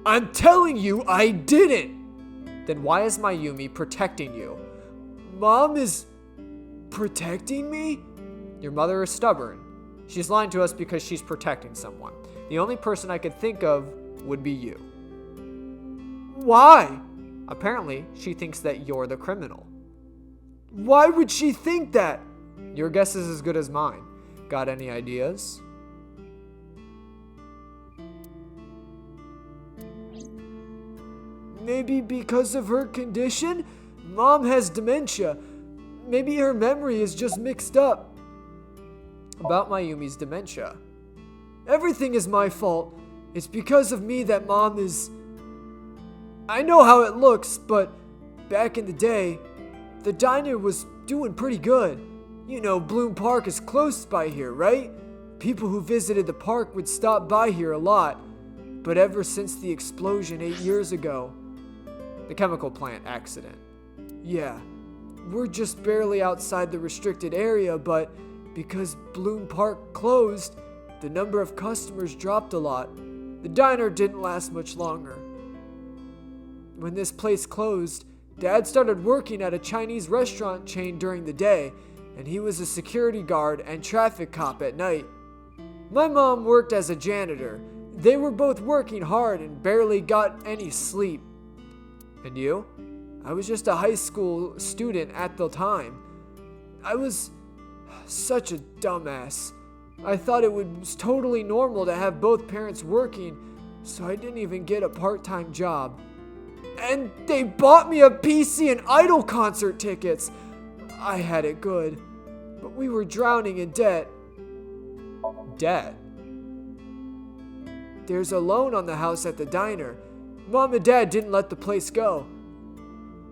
I'm telling you, I didn't! Then why is Mayumi protecting you? Mom is protecting me? Your mother is stubborn. She's lying to us because she's protecting someone. The only person I could think of would be you. Why? Apparently, she thinks that you're the criminal. Why would she think that? Your guess is as good as mine. Got any ideas? Maybe because of her condition? Mom has dementia. Maybe her memory is just mixed up. About Mayumi's dementia. Everything is my fault. It's because of me that Mom is... I know how it looks, but back in the day, the diner was doing pretty good. You know, Bloom Park is close by here, right? People who visited the park would stop by here a lot. But ever since the explosion 8 years ago, the chemical plant accident. Yeah, we're just barely outside the restricted area, but because Bloom Park closed, the number of customers dropped a lot. The diner didn't last much longer. When this place closed, Dad started working at a Chinese restaurant chain during the day, and he was a security guard and traffic cop at night. My mom worked as a janitor. They were both working hard and barely got any sleep. And you? I was just a high school student at the time. I was such a dumbass. I thought it was totally normal to have both parents working, so I didn't even get a part-time job. And they bought me a PC and Idol concert tickets. I had it good, but we were drowning in debt. Debt? There's a loan on the house at the diner. Mom and Dad didn't let the place go.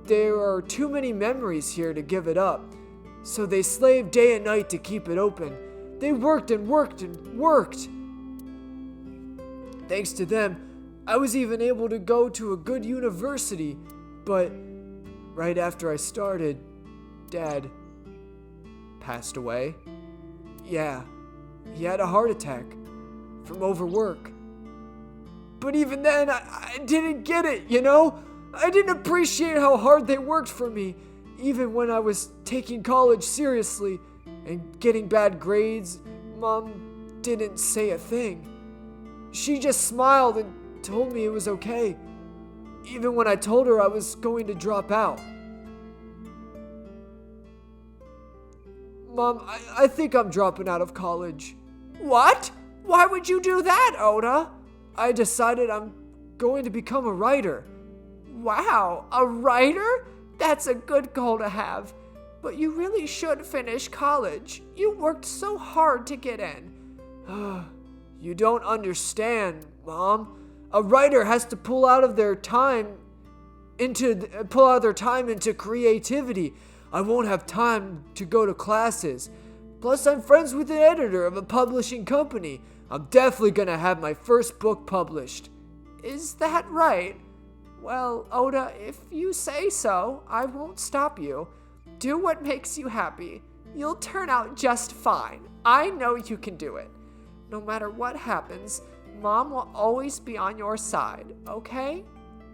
There are too many memories here to give it up, so they slaved day and night to keep it open. They worked and worked and worked. Thanks to them, I was even able to go to a good university, but right after I started, Dad passed away. Yeah, he had a heart attack from overwork. But even then, I didn't get it, you know? I didn't appreciate how hard they worked for me, even when I was taking college seriously and getting bad grades. Mom didn't say a thing. She just smiled and told me it was okay, even when I told her I was going to drop out. Mom, I think I'm dropping out of college. What? Why would you do that, Oda? I decided I'm going to become a writer. Wow, a writer? That's a good goal to have. But you really should finish college. You worked so hard to get in. You don't understand, Mom. A writer has to pull out of their time into creativity. I won't have time to go to classes. Plus, I'm friends with the editor of a publishing company. I'm definitely gonna have my first book published. Is that right? Well, Oda, if you say so, I won't stop you. Do what makes you happy. You'll turn out just fine. I know you can do it. No matter what happens, Mom will always be on your side, okay?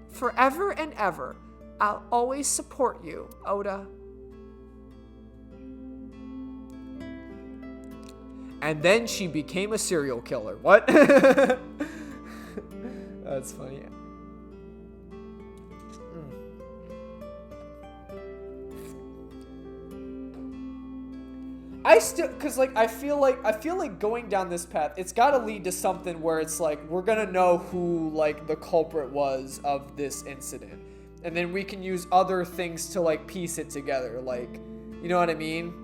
Forever and ever, I'll always support you, Oda. And then she became a serial killer. What? That's funny. I still, cause like I feel like going down this path, it's gotta lead to something where it's like we're gonna know who like the culprit was of this incident, and then we can use other things to like piece it together, like, you know what I mean?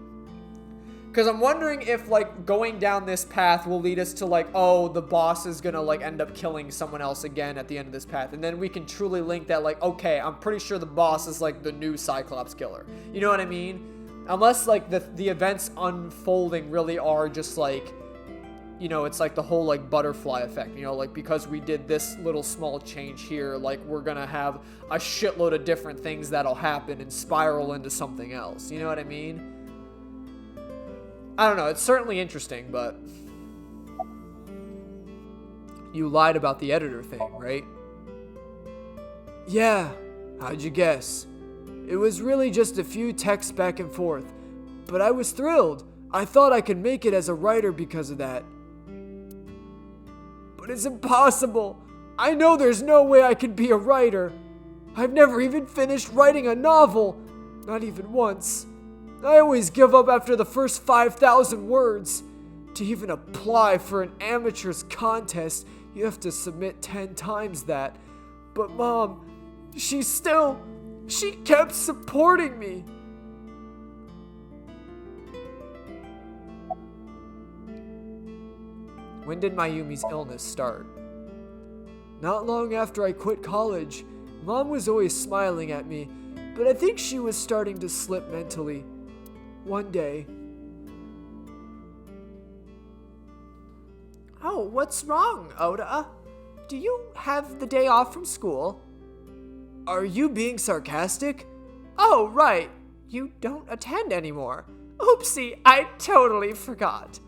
Cause I'm wondering if like going down this path will lead us to like, oh, the boss is gonna like end up killing someone else again at the end of this path, and then we can truly link that like, okay, I'm pretty sure the boss is like the new Cyclops killer. You know what I mean? Unless, like, the events unfolding really are just, like, you know, it's like the whole, like, butterfly effect, you know, like, because we did this little small change here, like, we're gonna have a shitload of different things that'll happen and spiral into something else, you know what I mean? I don't know, it's certainly interesting, but you lied about the editor thing, right? Yeah, how'd you guess? It was really just a few texts back and forth, but I was thrilled. I thought I could make it as a writer because of that. But it's impossible. I know there's no way I could be a writer. I've never even finished writing a novel. Not even once. I always give up after the first 5,000 words. To even apply for an amateur's contest, you have to submit 10 times that. But Mom, she kept supporting me. When did Mayumi's illness start? Not long after I quit college. Mom was always smiling at me, but I think she was starting to slip mentally. One day. Oh, what's wrong, Oda? Do you have the day off from school? Are you being sarcastic? Oh, right. You don't attend anymore. Oopsie, I totally forgot.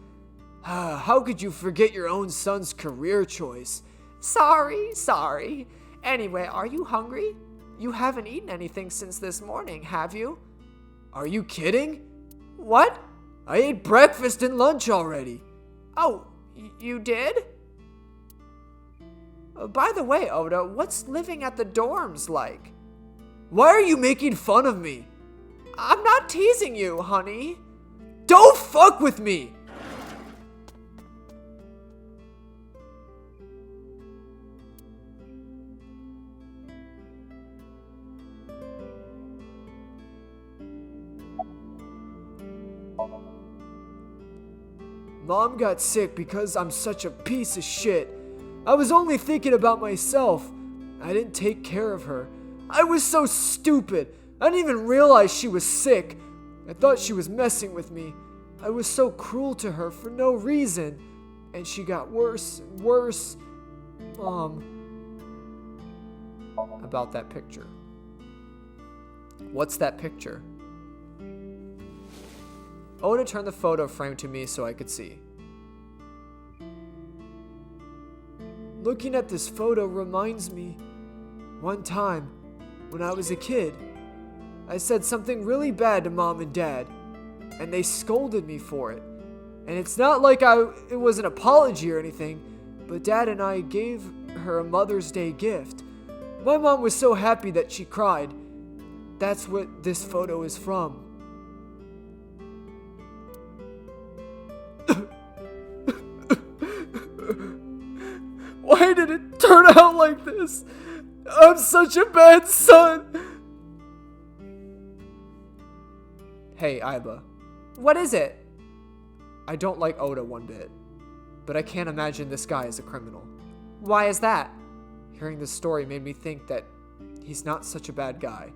How could you forget your own son's career choice? Sorry. Anyway, are you hungry? You haven't eaten anything since this morning, have you? Are you kidding? What? I ate breakfast and lunch already. Oh, you did? By the way, Oda, what's living at the dorms like? Why are you making fun of me? I'm not teasing you, honey. Don't fuck with me! Mom got sick because I'm such a piece of shit. I was only thinking about myself. I didn't take care of her. I was so stupid. I didn't even realize she was sick. I thought she was messing with me. I was so cruel to her for no reason. And she got worse and worse. Mom, about that picture. What's that picture? Oda turned the photo frame to me so I could see. Looking at this photo reminds me, one time, when I was a kid, I said something really bad to Mom and Dad, and they scolded me for it. And it's not like it was an apology or anything, but Dad and I gave her a Mother's Day gift. My mom was so happy that she cried. That's what this photo is from. Why did it turn out like this? I'm such a bad son. Hey, Aiba. What is it? I don't like Oda one bit, but I can't imagine this guy as a criminal. Why is that? Hearing this story made me think that he's not such a bad guy.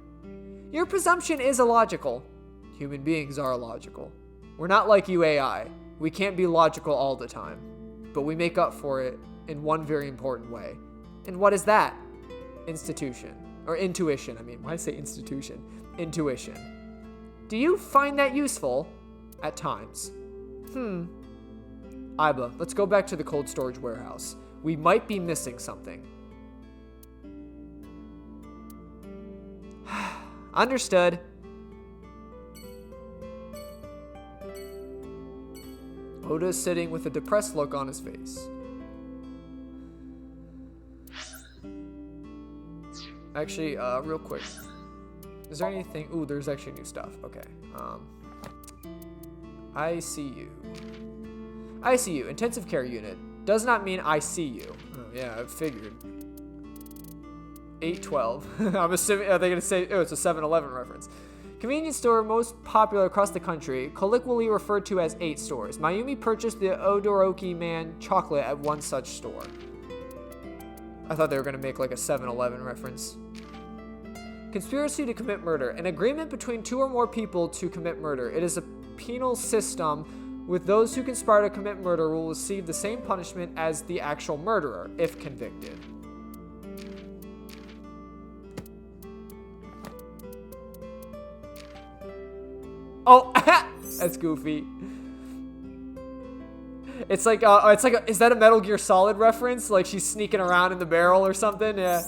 Your presumption is illogical. Human beings are illogical. We're not like you AI. We can't be logical all the time, but we make up for it in one very important way. And what is that? Institution. Or intuition, I mean. Why did I say institution? Intuition. Do you find that useful? At times. Aiba, let's go back to the cold storage warehouse. We might be missing something. Understood. Oda is sitting with a depressed look on his face. Actually, real quick. Is there anything? Ooh, there's actually new stuff. Okay. ICU. ICU, intensive care unit. Does not mean I see you. Oh, yeah, I figured. 812. I'm assuming, are they going to say, oh, it's a 7-Eleven reference. Convenience store most popular across the country, colloquially referred to as 8 stores. Mayumi purchased the Odoroki Man chocolate at one such store. I thought they were going to make like a 7-Eleven reference. Conspiracy to commit murder. An agreement between 2 or more people to commit murder. It is a penal system with those who conspire to commit murder will receive the same punishment as the actual murderer, if convicted. Oh, that's goofy. It's like, is that a Metal Gear Solid reference? Like she's sneaking around in the barrel or something? Yeah,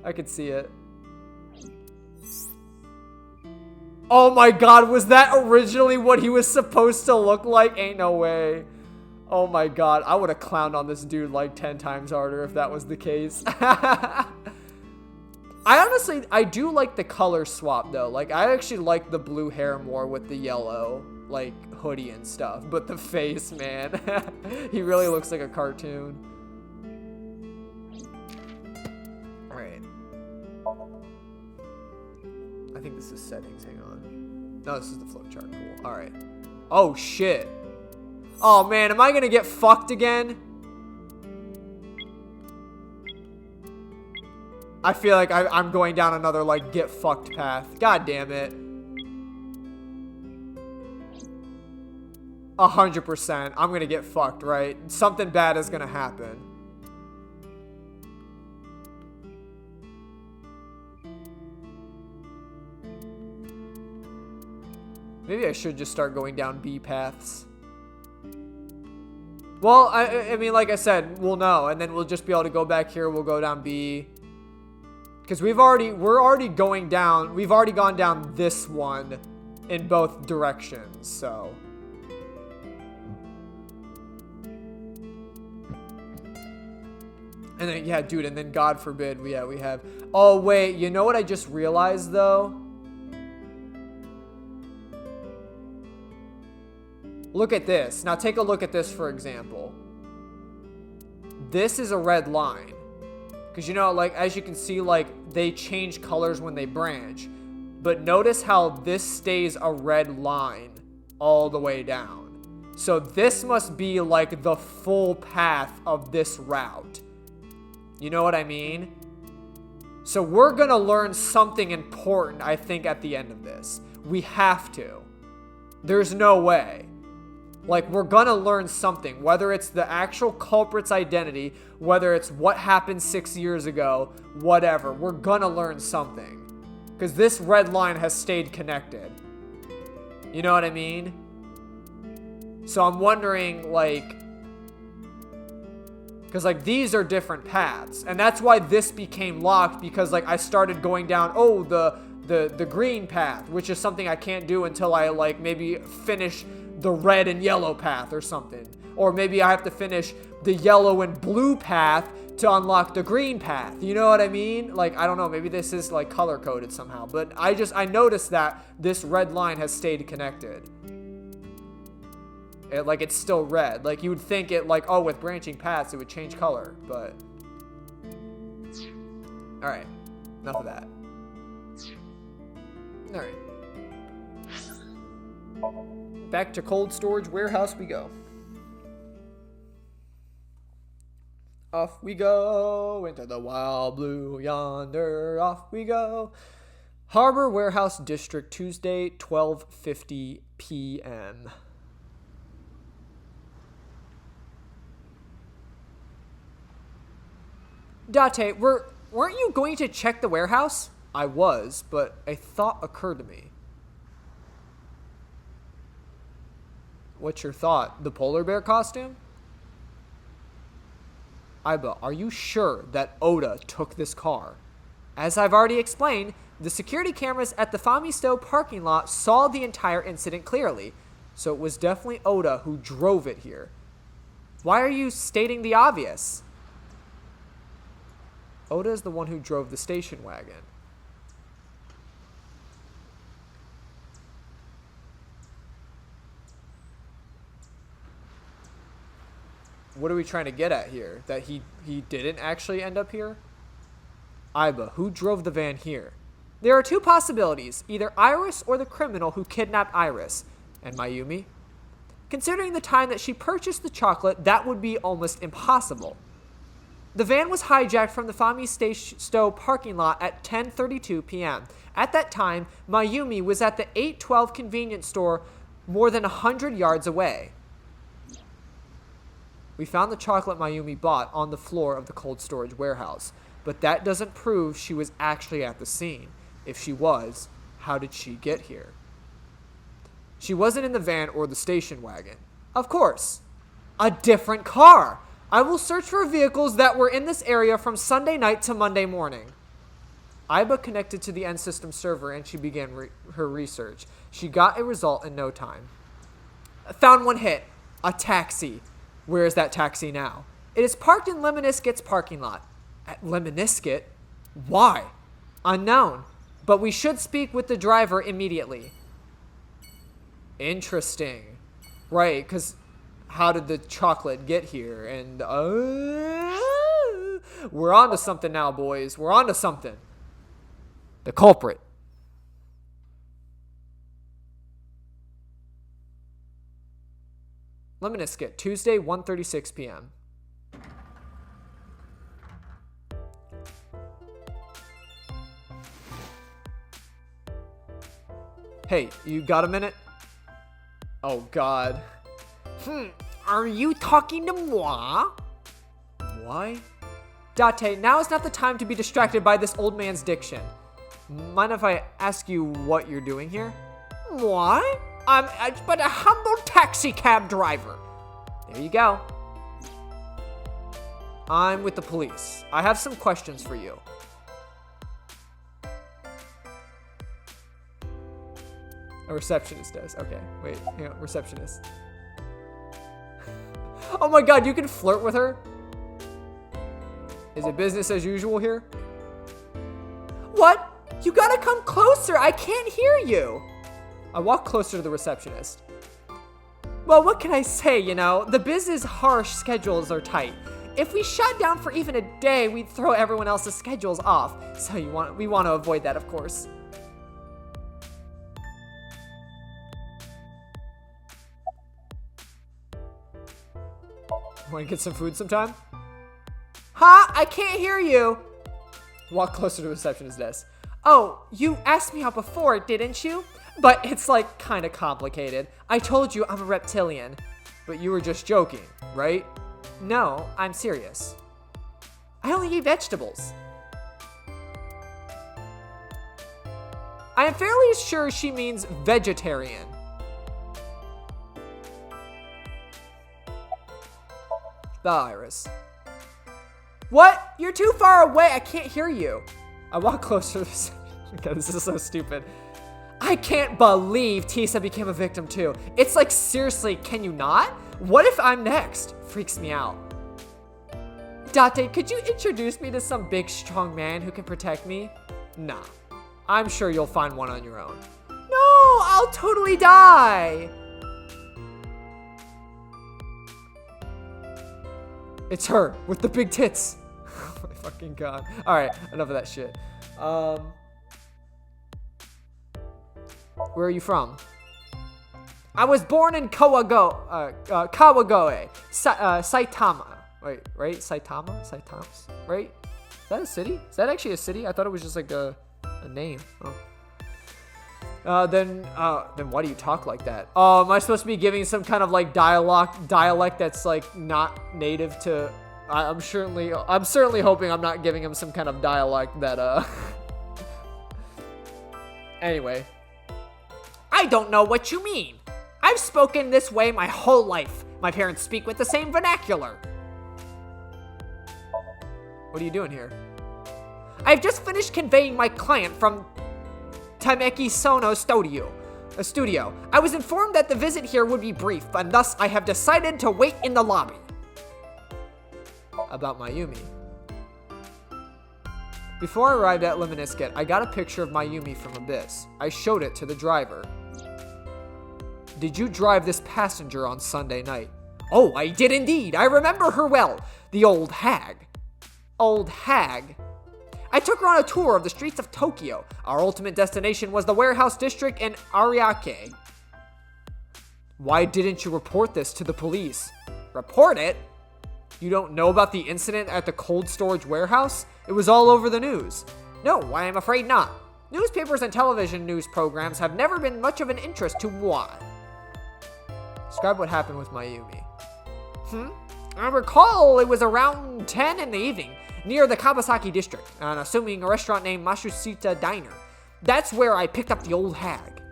I could see it. Oh my god, was that originally what he was supposed to look like? Ain't no way. Oh my god, I would have clowned on this dude like 10 times harder if that was the case. I do like the color swap though. Like, I actually like the blue hair more with the yellow, like, hoodie and stuff. But the face, man. He really looks like a cartoon. Alright. I think this is settings, hang on. No, this is the flowchart, cool. Alright. Oh, shit. Oh, man, am I gonna get fucked again? I feel like I'm going down another, like, get fucked path. God damn it. 100%. I'm gonna get fucked, right? Something bad is gonna happen. Maybe I should just start going down B paths. Well, I mean, like I said, we'll know, and then we'll just be able to go back here. We'll go down B. Because we've already gone down this one in both directions, so. And then, yeah, dude, and then God forbid, we have, oh wait, you know what I just realized though? Look at this. Now take a look at this, for example. This is a red line. Because, you know, like, as you can see, like, they change colors when they branch. But notice how this stays a red line all the way down. So this must be, like, the full path of this route. You know what I mean? So we're going to learn something important, I think, at the end of this. We have to. There's no way. Like, we're gonna learn something, whether it's the actual culprit's identity, whether it's what happened 6 years ago, whatever. We're gonna learn something. Because this red line has stayed connected. You know what I mean? So I'm wondering, like... Because, like, these are different paths. And that's why this became locked, because, like, I started going down, oh, the green path, which is something I can't do until I, like, maybe finish the red and yellow path or something. Or maybe I have to finish the yellow and blue path to unlock the green path. You know what I mean? Like, I don't know. Maybe this is, like, color-coded somehow. But I noticed that this red line has stayed connected. Like, it's still red. Like, you would think it, like, oh, with branching paths, it would change color. But... Alright. Enough of that. Alright. Back to cold storage warehouse we go. Off we go into the wild blue yonder. Off we go. Harbor Warehouse District, Tuesday, 12:50 p.m. Date, weren't you going to check the warehouse? I was, but a thought occurred to me. What's your thought? The polar bear costume? Iba, are you sure that Oda took this car? As I've already explained, the security cameras at the Famisto parking lot saw the entire incident clearly, so it was definitely Oda who drove it here. Why are you stating the obvious? Oda is the one who drove the station wagon. What are we trying to get at here? That he didn't actually end up here? Iba, who drove the van here? There are two possibilities, either Iris or the criminal who kidnapped Iris. And Mayumi? Considering the time that she purchased the chocolate, that would be almost impossible. The van was hijacked from the Famisto parking lot at 10:32 p.m. At that time, Mayumi was at the 812 convenience store more than 100 yards away. We found the chocolate Mayumi bought on the floor of the cold storage warehouse, but that doesn't prove she was actually at the scene. If she was, how did she get here? She wasn't in the van or the station wagon. Of course. A different car. I will search for vehicles that were in this area from Sunday night to Monday morning. Iba connected to the end system server and she began her research. She got a result in no time. Found one hit. A taxi. Where is that taxi now? It is parked in Lemonisket's parking lot. At Lemonisket? Why? Unknown. But we should speak with the driver immediately. Interesting. Right, because how did the chocolate get here? And, we're on to something now, boys. We're on to something. The culprit. Lemoniskit, Tuesday, 1:36 p.m. Hey, you got a minute? Oh, God. Are you talking to moi? Why? Date, now is not the time to be distracted by this old man's diction. Mind if I ask you what you're doing here? Moi? I'm but a humble taxi cab driver. There you go. I'm with the police. I have some questions for you. A receptionist does. Okay, wait. Hang on. Receptionist. Oh my God, you can flirt with her? Is it business as usual here? What? You gotta come closer. I can't hear you. I walk closer to the receptionist. Well, what can I say, you know? The business harsh schedules are tight. If we shut down for even a day, we'd throw everyone else's schedules off. So we want to avoid that, of course. Want to get some food sometime? Huh? I can't hear you. Walk closer to the receptionist's desk. Oh, you asked me out before, didn't you? But it's like kind of complicated. I told you I'm a reptilian. But you were just joking, right? No, I'm serious. I only eat vegetables. I am fairly sure she means vegetarian. The iris. What? You're too far away. I can't hear you. I walk closer. Okay, this is so stupid. I can't believe Tisa became a victim too. It's like, seriously, can you not? What if I'm next? Freaks me out. Date, could you introduce me to some big, strong man who can protect me? Nah. I'm sure you'll find one on your own. No, I'll totally die. It's her with the big tits. Oh my fucking god. All right, enough of that shit. Where are you from? I was born in Kawagoe, Saitama. Wait, right? Saitama, right? Is that a city? Is that actually a city? I thought it was just like a name. Oh. Then why do you talk like that? Oh, am I supposed to be giving some kind of like dialect that's like not native to? I'm certainly hoping I'm not giving him some kind of dialect that Anyway, I don't know what you mean. I've spoken this way my whole life. My parents speak with the same vernacular. What are you doing here? I've just finished conveying my client from Tameki Sono studio. I was informed that the visit here would be brief, and thus I have decided to wait in the lobby. About Mayumi. Before I arrived at Lemnisket, I got a picture of Mayumi from Abyss. I showed it to the driver. Did you drive this passenger on Sunday night? Oh, I did indeed. I remember her well. The old hag. Old hag. I took her on a tour of the streets of Tokyo. Our ultimate destination was the warehouse district in Ariake. Why didn't you report this to the police? Report it? You don't know about the incident at the cold storage warehouse? It was all over the news. No, I am afraid not. Newspapers and television news programs have never been much of an interest to moi. Describe what happened with Mayumi. I recall it was around 10 in the evening, near the Kawasaki district, and assuming a restaurant named Mashusita Diner. That's where I picked up the old hag.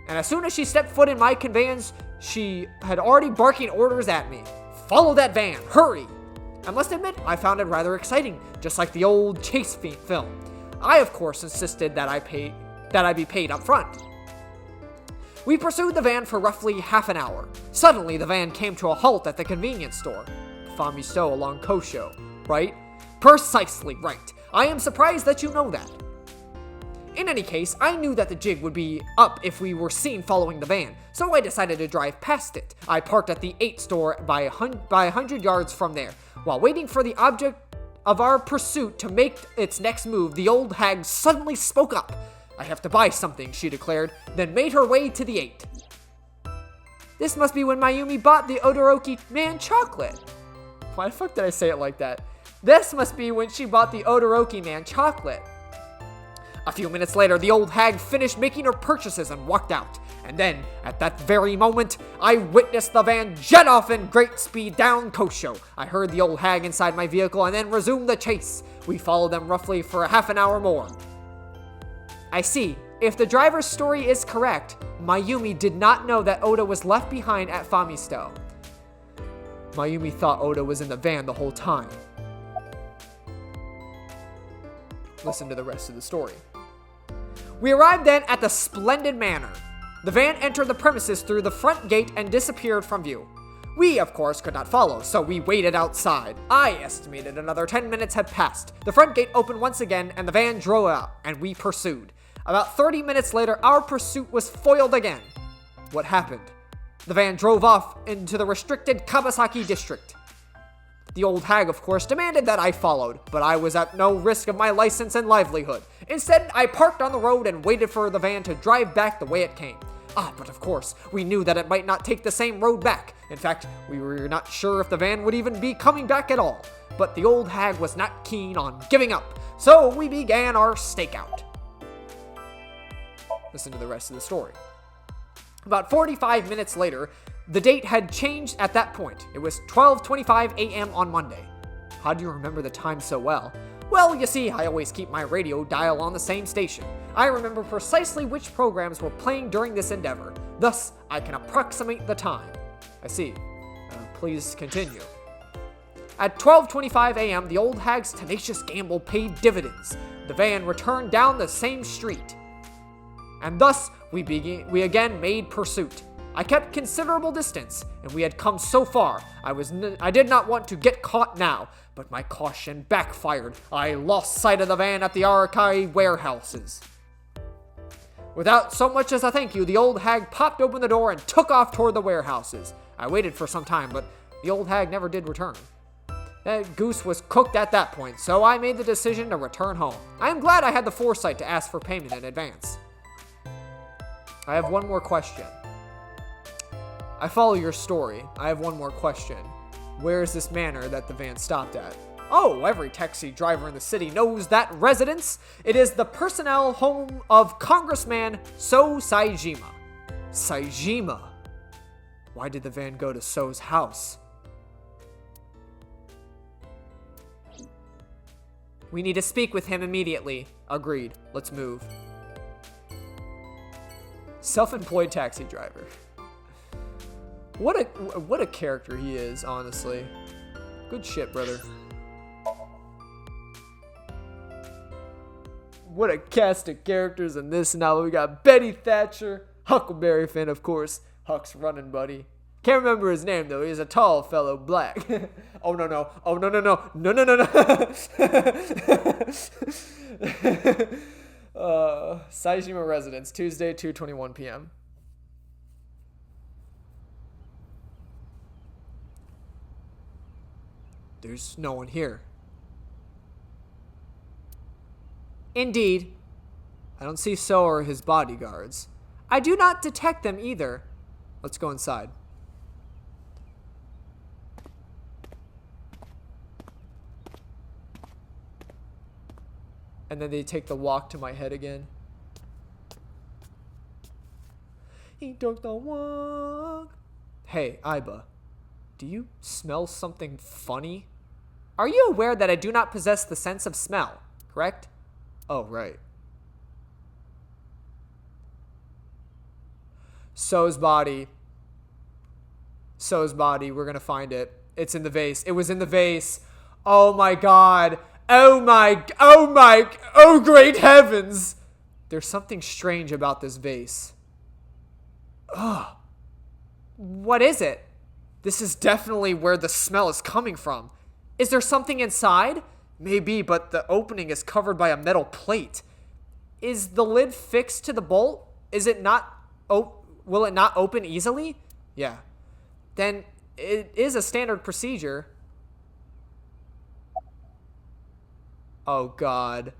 And as soon as she stepped foot in my conveyance, she had already barking orders at me. Follow that van, hurry! I must admit, I found it rather exciting, just like the old chase film. I, of course, insisted that I be paid up front. We pursued the van for roughly half an hour. Suddenly, the van came to a halt at the convenience store. Famisto along Kosho, right? Precisely right. I am surprised that you know that. In any case, I knew that the jig would be up if we were seen following the van, so I decided to drive past it. I parked at the 8 store by 100 yards from there. While waiting for the object of our pursuit to make its next move, the old hag suddenly spoke up. I have to buy something, she declared, then made her way to the 8. This must be when Mayumi bought the Odoroki man chocolate. Why the fuck did I say it like that? This must be when she bought the Odoroki man chocolate. A few minutes later, the old hag finished making her purchases and walked out. And then, at that very moment, I witnessed the van jet off in great speed down Kosho. I heard the old hag inside my vehicle and then resumed the chase. We followed them roughly for a half an hour more. I see. If the driver's story is correct, Mayumi did not know that Oda was left behind at Famisto. Mayumi thought Oda was in the van the whole time. Listen to the rest of the story. We arrived then at the Splendid Manor. The van entered the premises through the front gate and disappeared from view. We, of course, could not follow, so we waited outside. I estimated another 10 minutes had passed. The front gate opened once again, and the van drove out, and we pursued. About 30 minutes later, our pursuit was foiled again. What happened? The van drove off into the restricted Kawasaki district. The old hag, of course, demanded that I followed, but I was at no risk of my license and livelihood. Instead, I parked on the road and waited for the van to drive back the way it came. But of course, we knew that it might not take the same road back. In fact, we were not sure if the van would even be coming back at all. But the old hag was not keen on giving up, so we began our stakeout. Listen to the rest of the story. About 45 minutes later, The date had changed at that point. It was 12:25 a.m. on Monday. How do you remember the time so well? Well, you see, I always keep my radio dial on the same station. I remember precisely which programs were playing during this endeavor. Thus, I can approximate the time. I see. Please continue. At 12:25 a.m., the old hag's tenacious gamble paid dividends. The van returned down the same street. And thus, we again made pursuit. I kept considerable distance, and we had come so far. I did not want to get caught now, but my caution backfired. I lost sight of the van at the Arakai warehouses. Without so much as a thank you, the old hag popped open the door and took off toward the warehouses. I waited for some time, but the old hag never did return. That goose was cooked at that point, so I made the decision to return home. I am glad I had the foresight to ask for payment in advance. I have one more question. I follow your story. I have one more question. Where is this manor that the van stopped at? Oh, every taxi driver in the city knows that residence. It is the personnel home of Congressman So Saijima. Saijima? Why did the van go to So's house? We need to speak with him immediately. Agreed. Let's move. Self-employed taxi driver. What a character he is, honestly. Good shit, brother. What a cast of characters in this novel. We got Betty Thatcher, Huckleberry Finn, of course. Huck's running buddy. Can't remember his name, though. He's a tall fellow, black. Oh, no. Oh, no. No. Saijima Residence, Tuesday, 2:21 p.m. There's no one here. Indeed. I don't see So or his bodyguards. I do not detect them either. Let's go inside. And then they take the walk to my head again. He took the walk. Hey, Aiba. Do you smell something funny? Are you aware that I do not possess the sense of smell, correct? Oh, right. So's body. We're gonna find it. It's in the vase. It was in the vase. Oh my god. Oh great heavens. There's something strange about this vase. Ugh. What is it? This is definitely where the smell is coming from. Is there something inside? Maybe, but the opening is covered by a metal plate. Is the lid fixed to the bolt? Is it not? Will it not open easily? Yeah. Then it is a standard procedure. Oh god.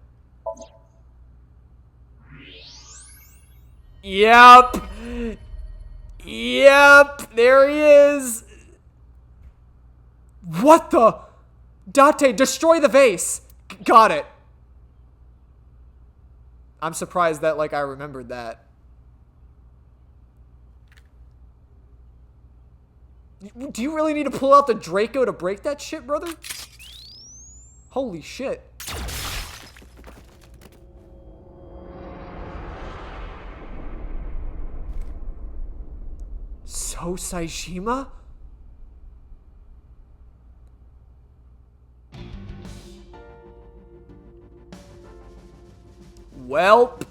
Yep. There he is. What the? Date, destroy the vase. Got it. I'm surprised that, I remembered that. Do you really need to pull out the Draco to break that shit, brother? Holy shit. So Saijima? Welp.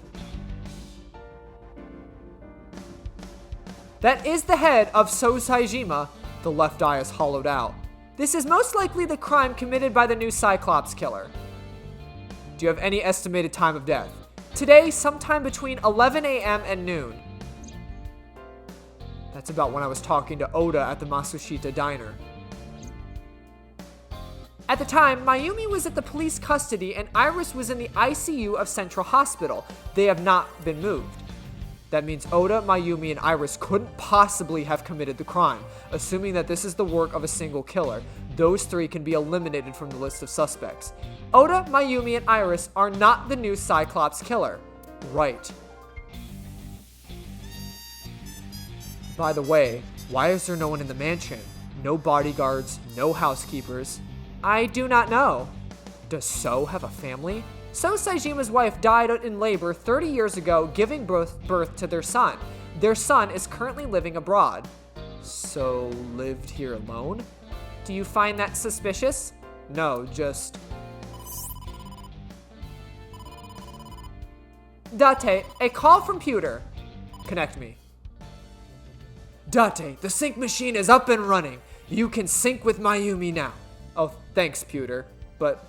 That is the head of So Saijima. The left eye is hollowed out. This is most likely the crime committed by the new Cyclops killer. Do you have any estimated time of death? Today, sometime between 11 a.m. and noon. That's about when I was talking to Oda at the Masushita diner. At the time, Mayumi was at the police custody and Iris was in the ICU of Central Hospital. They have not been moved. That means Oda, Mayumi, and Iris couldn't possibly have committed the crime. Assuming that this is the work of a single killer, those three can be eliminated from the list of suspects. Oda, Mayumi, and Iris are not the new Cyclops killer. Right. By the way, Why is there no one in the mansion? No bodyguards, no housekeepers. I do not know. Does So have a family? So Saijima's wife died in labor 30 years ago, giving birth to their son. Their son is currently living abroad. So lived here alone? Do you find that suspicious? No, just... Date, a call from Pewter. Connect me. Date, the sync machine is up and running. You can sync with Mayumi now. Oh, thanks, Pewter. But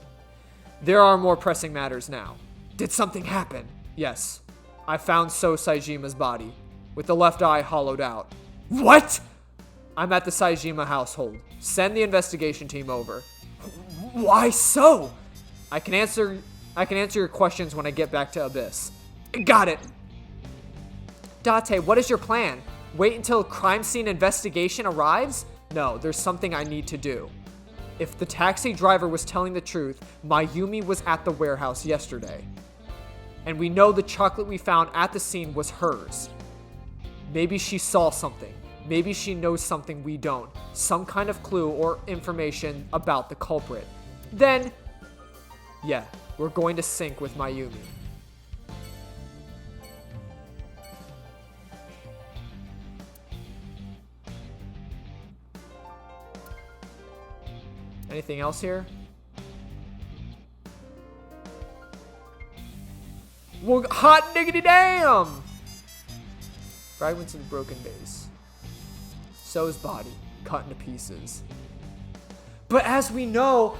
there are more pressing matters now. Did something happen? Yes. I found So Saijima's body, with the left eye hollowed out. What? I'm at the Saijima household. Send the investigation team over. Why so? I can answer your questions when I get back to Abyss. Got it. Date, what is your plan? Wait until crime scene investigation arrives? No, there's something I need to do. If the taxi driver was telling the truth, Mayumi was at the warehouse yesterday. And we know the chocolate we found at the scene was hers. Maybe she saw something. Maybe she knows something we don't. Some kind of clue or information about the culprit. Then, yeah, we're going to sync with Mayumi. Anything else here? Well, hot diggity damn! Fragments of the broken vase. So's body, cut into pieces. But as we know,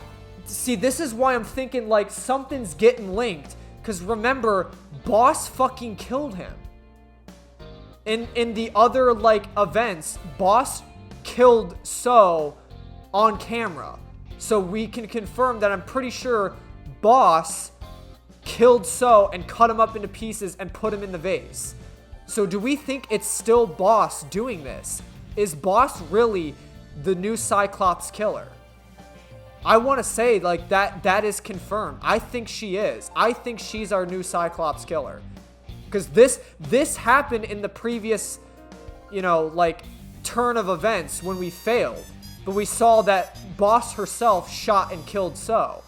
see, this is why I'm thinking, like, something's getting linked. Because remember, Boss fucking killed him. In the other, like, events, Boss killed So on camera. So we can confirm that I'm pretty sure Boss killed So and cut him up into pieces and put him in the vase. So do we think it's still Boss doing this? Is Boss really the new Cyclops killer? I want to say, like, that is confirmed. I think she is. I think she's our new Cyclops killer. Because this happened in the previous, you know, like, turn of events when we failed. But we saw that Boss herself shot and killed So.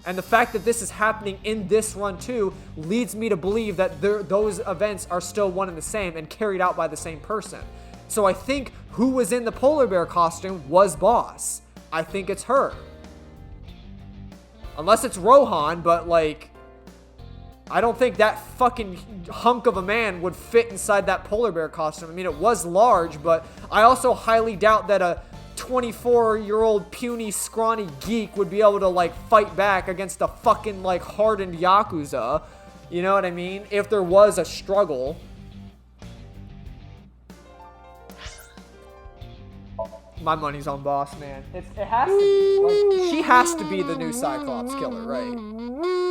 And the fact that this is happening in this run too leads me to believe that those events are still one and the same and carried out by the same person. So I think who was in the polar bear costume was Boss. I think it's her. Unless it's Rohan, but like, I don't think that fucking hunk of a man would fit inside that polar bear costume. I mean, it was large, but I also highly doubt that a 24-year-old puny scrawny geek would be able to like fight back against a fucking like hardened Yakuza. You know what I mean? If there was a struggle. My money's on Boss, man. It has to be, like, she has to be the new Cyclops killer, right?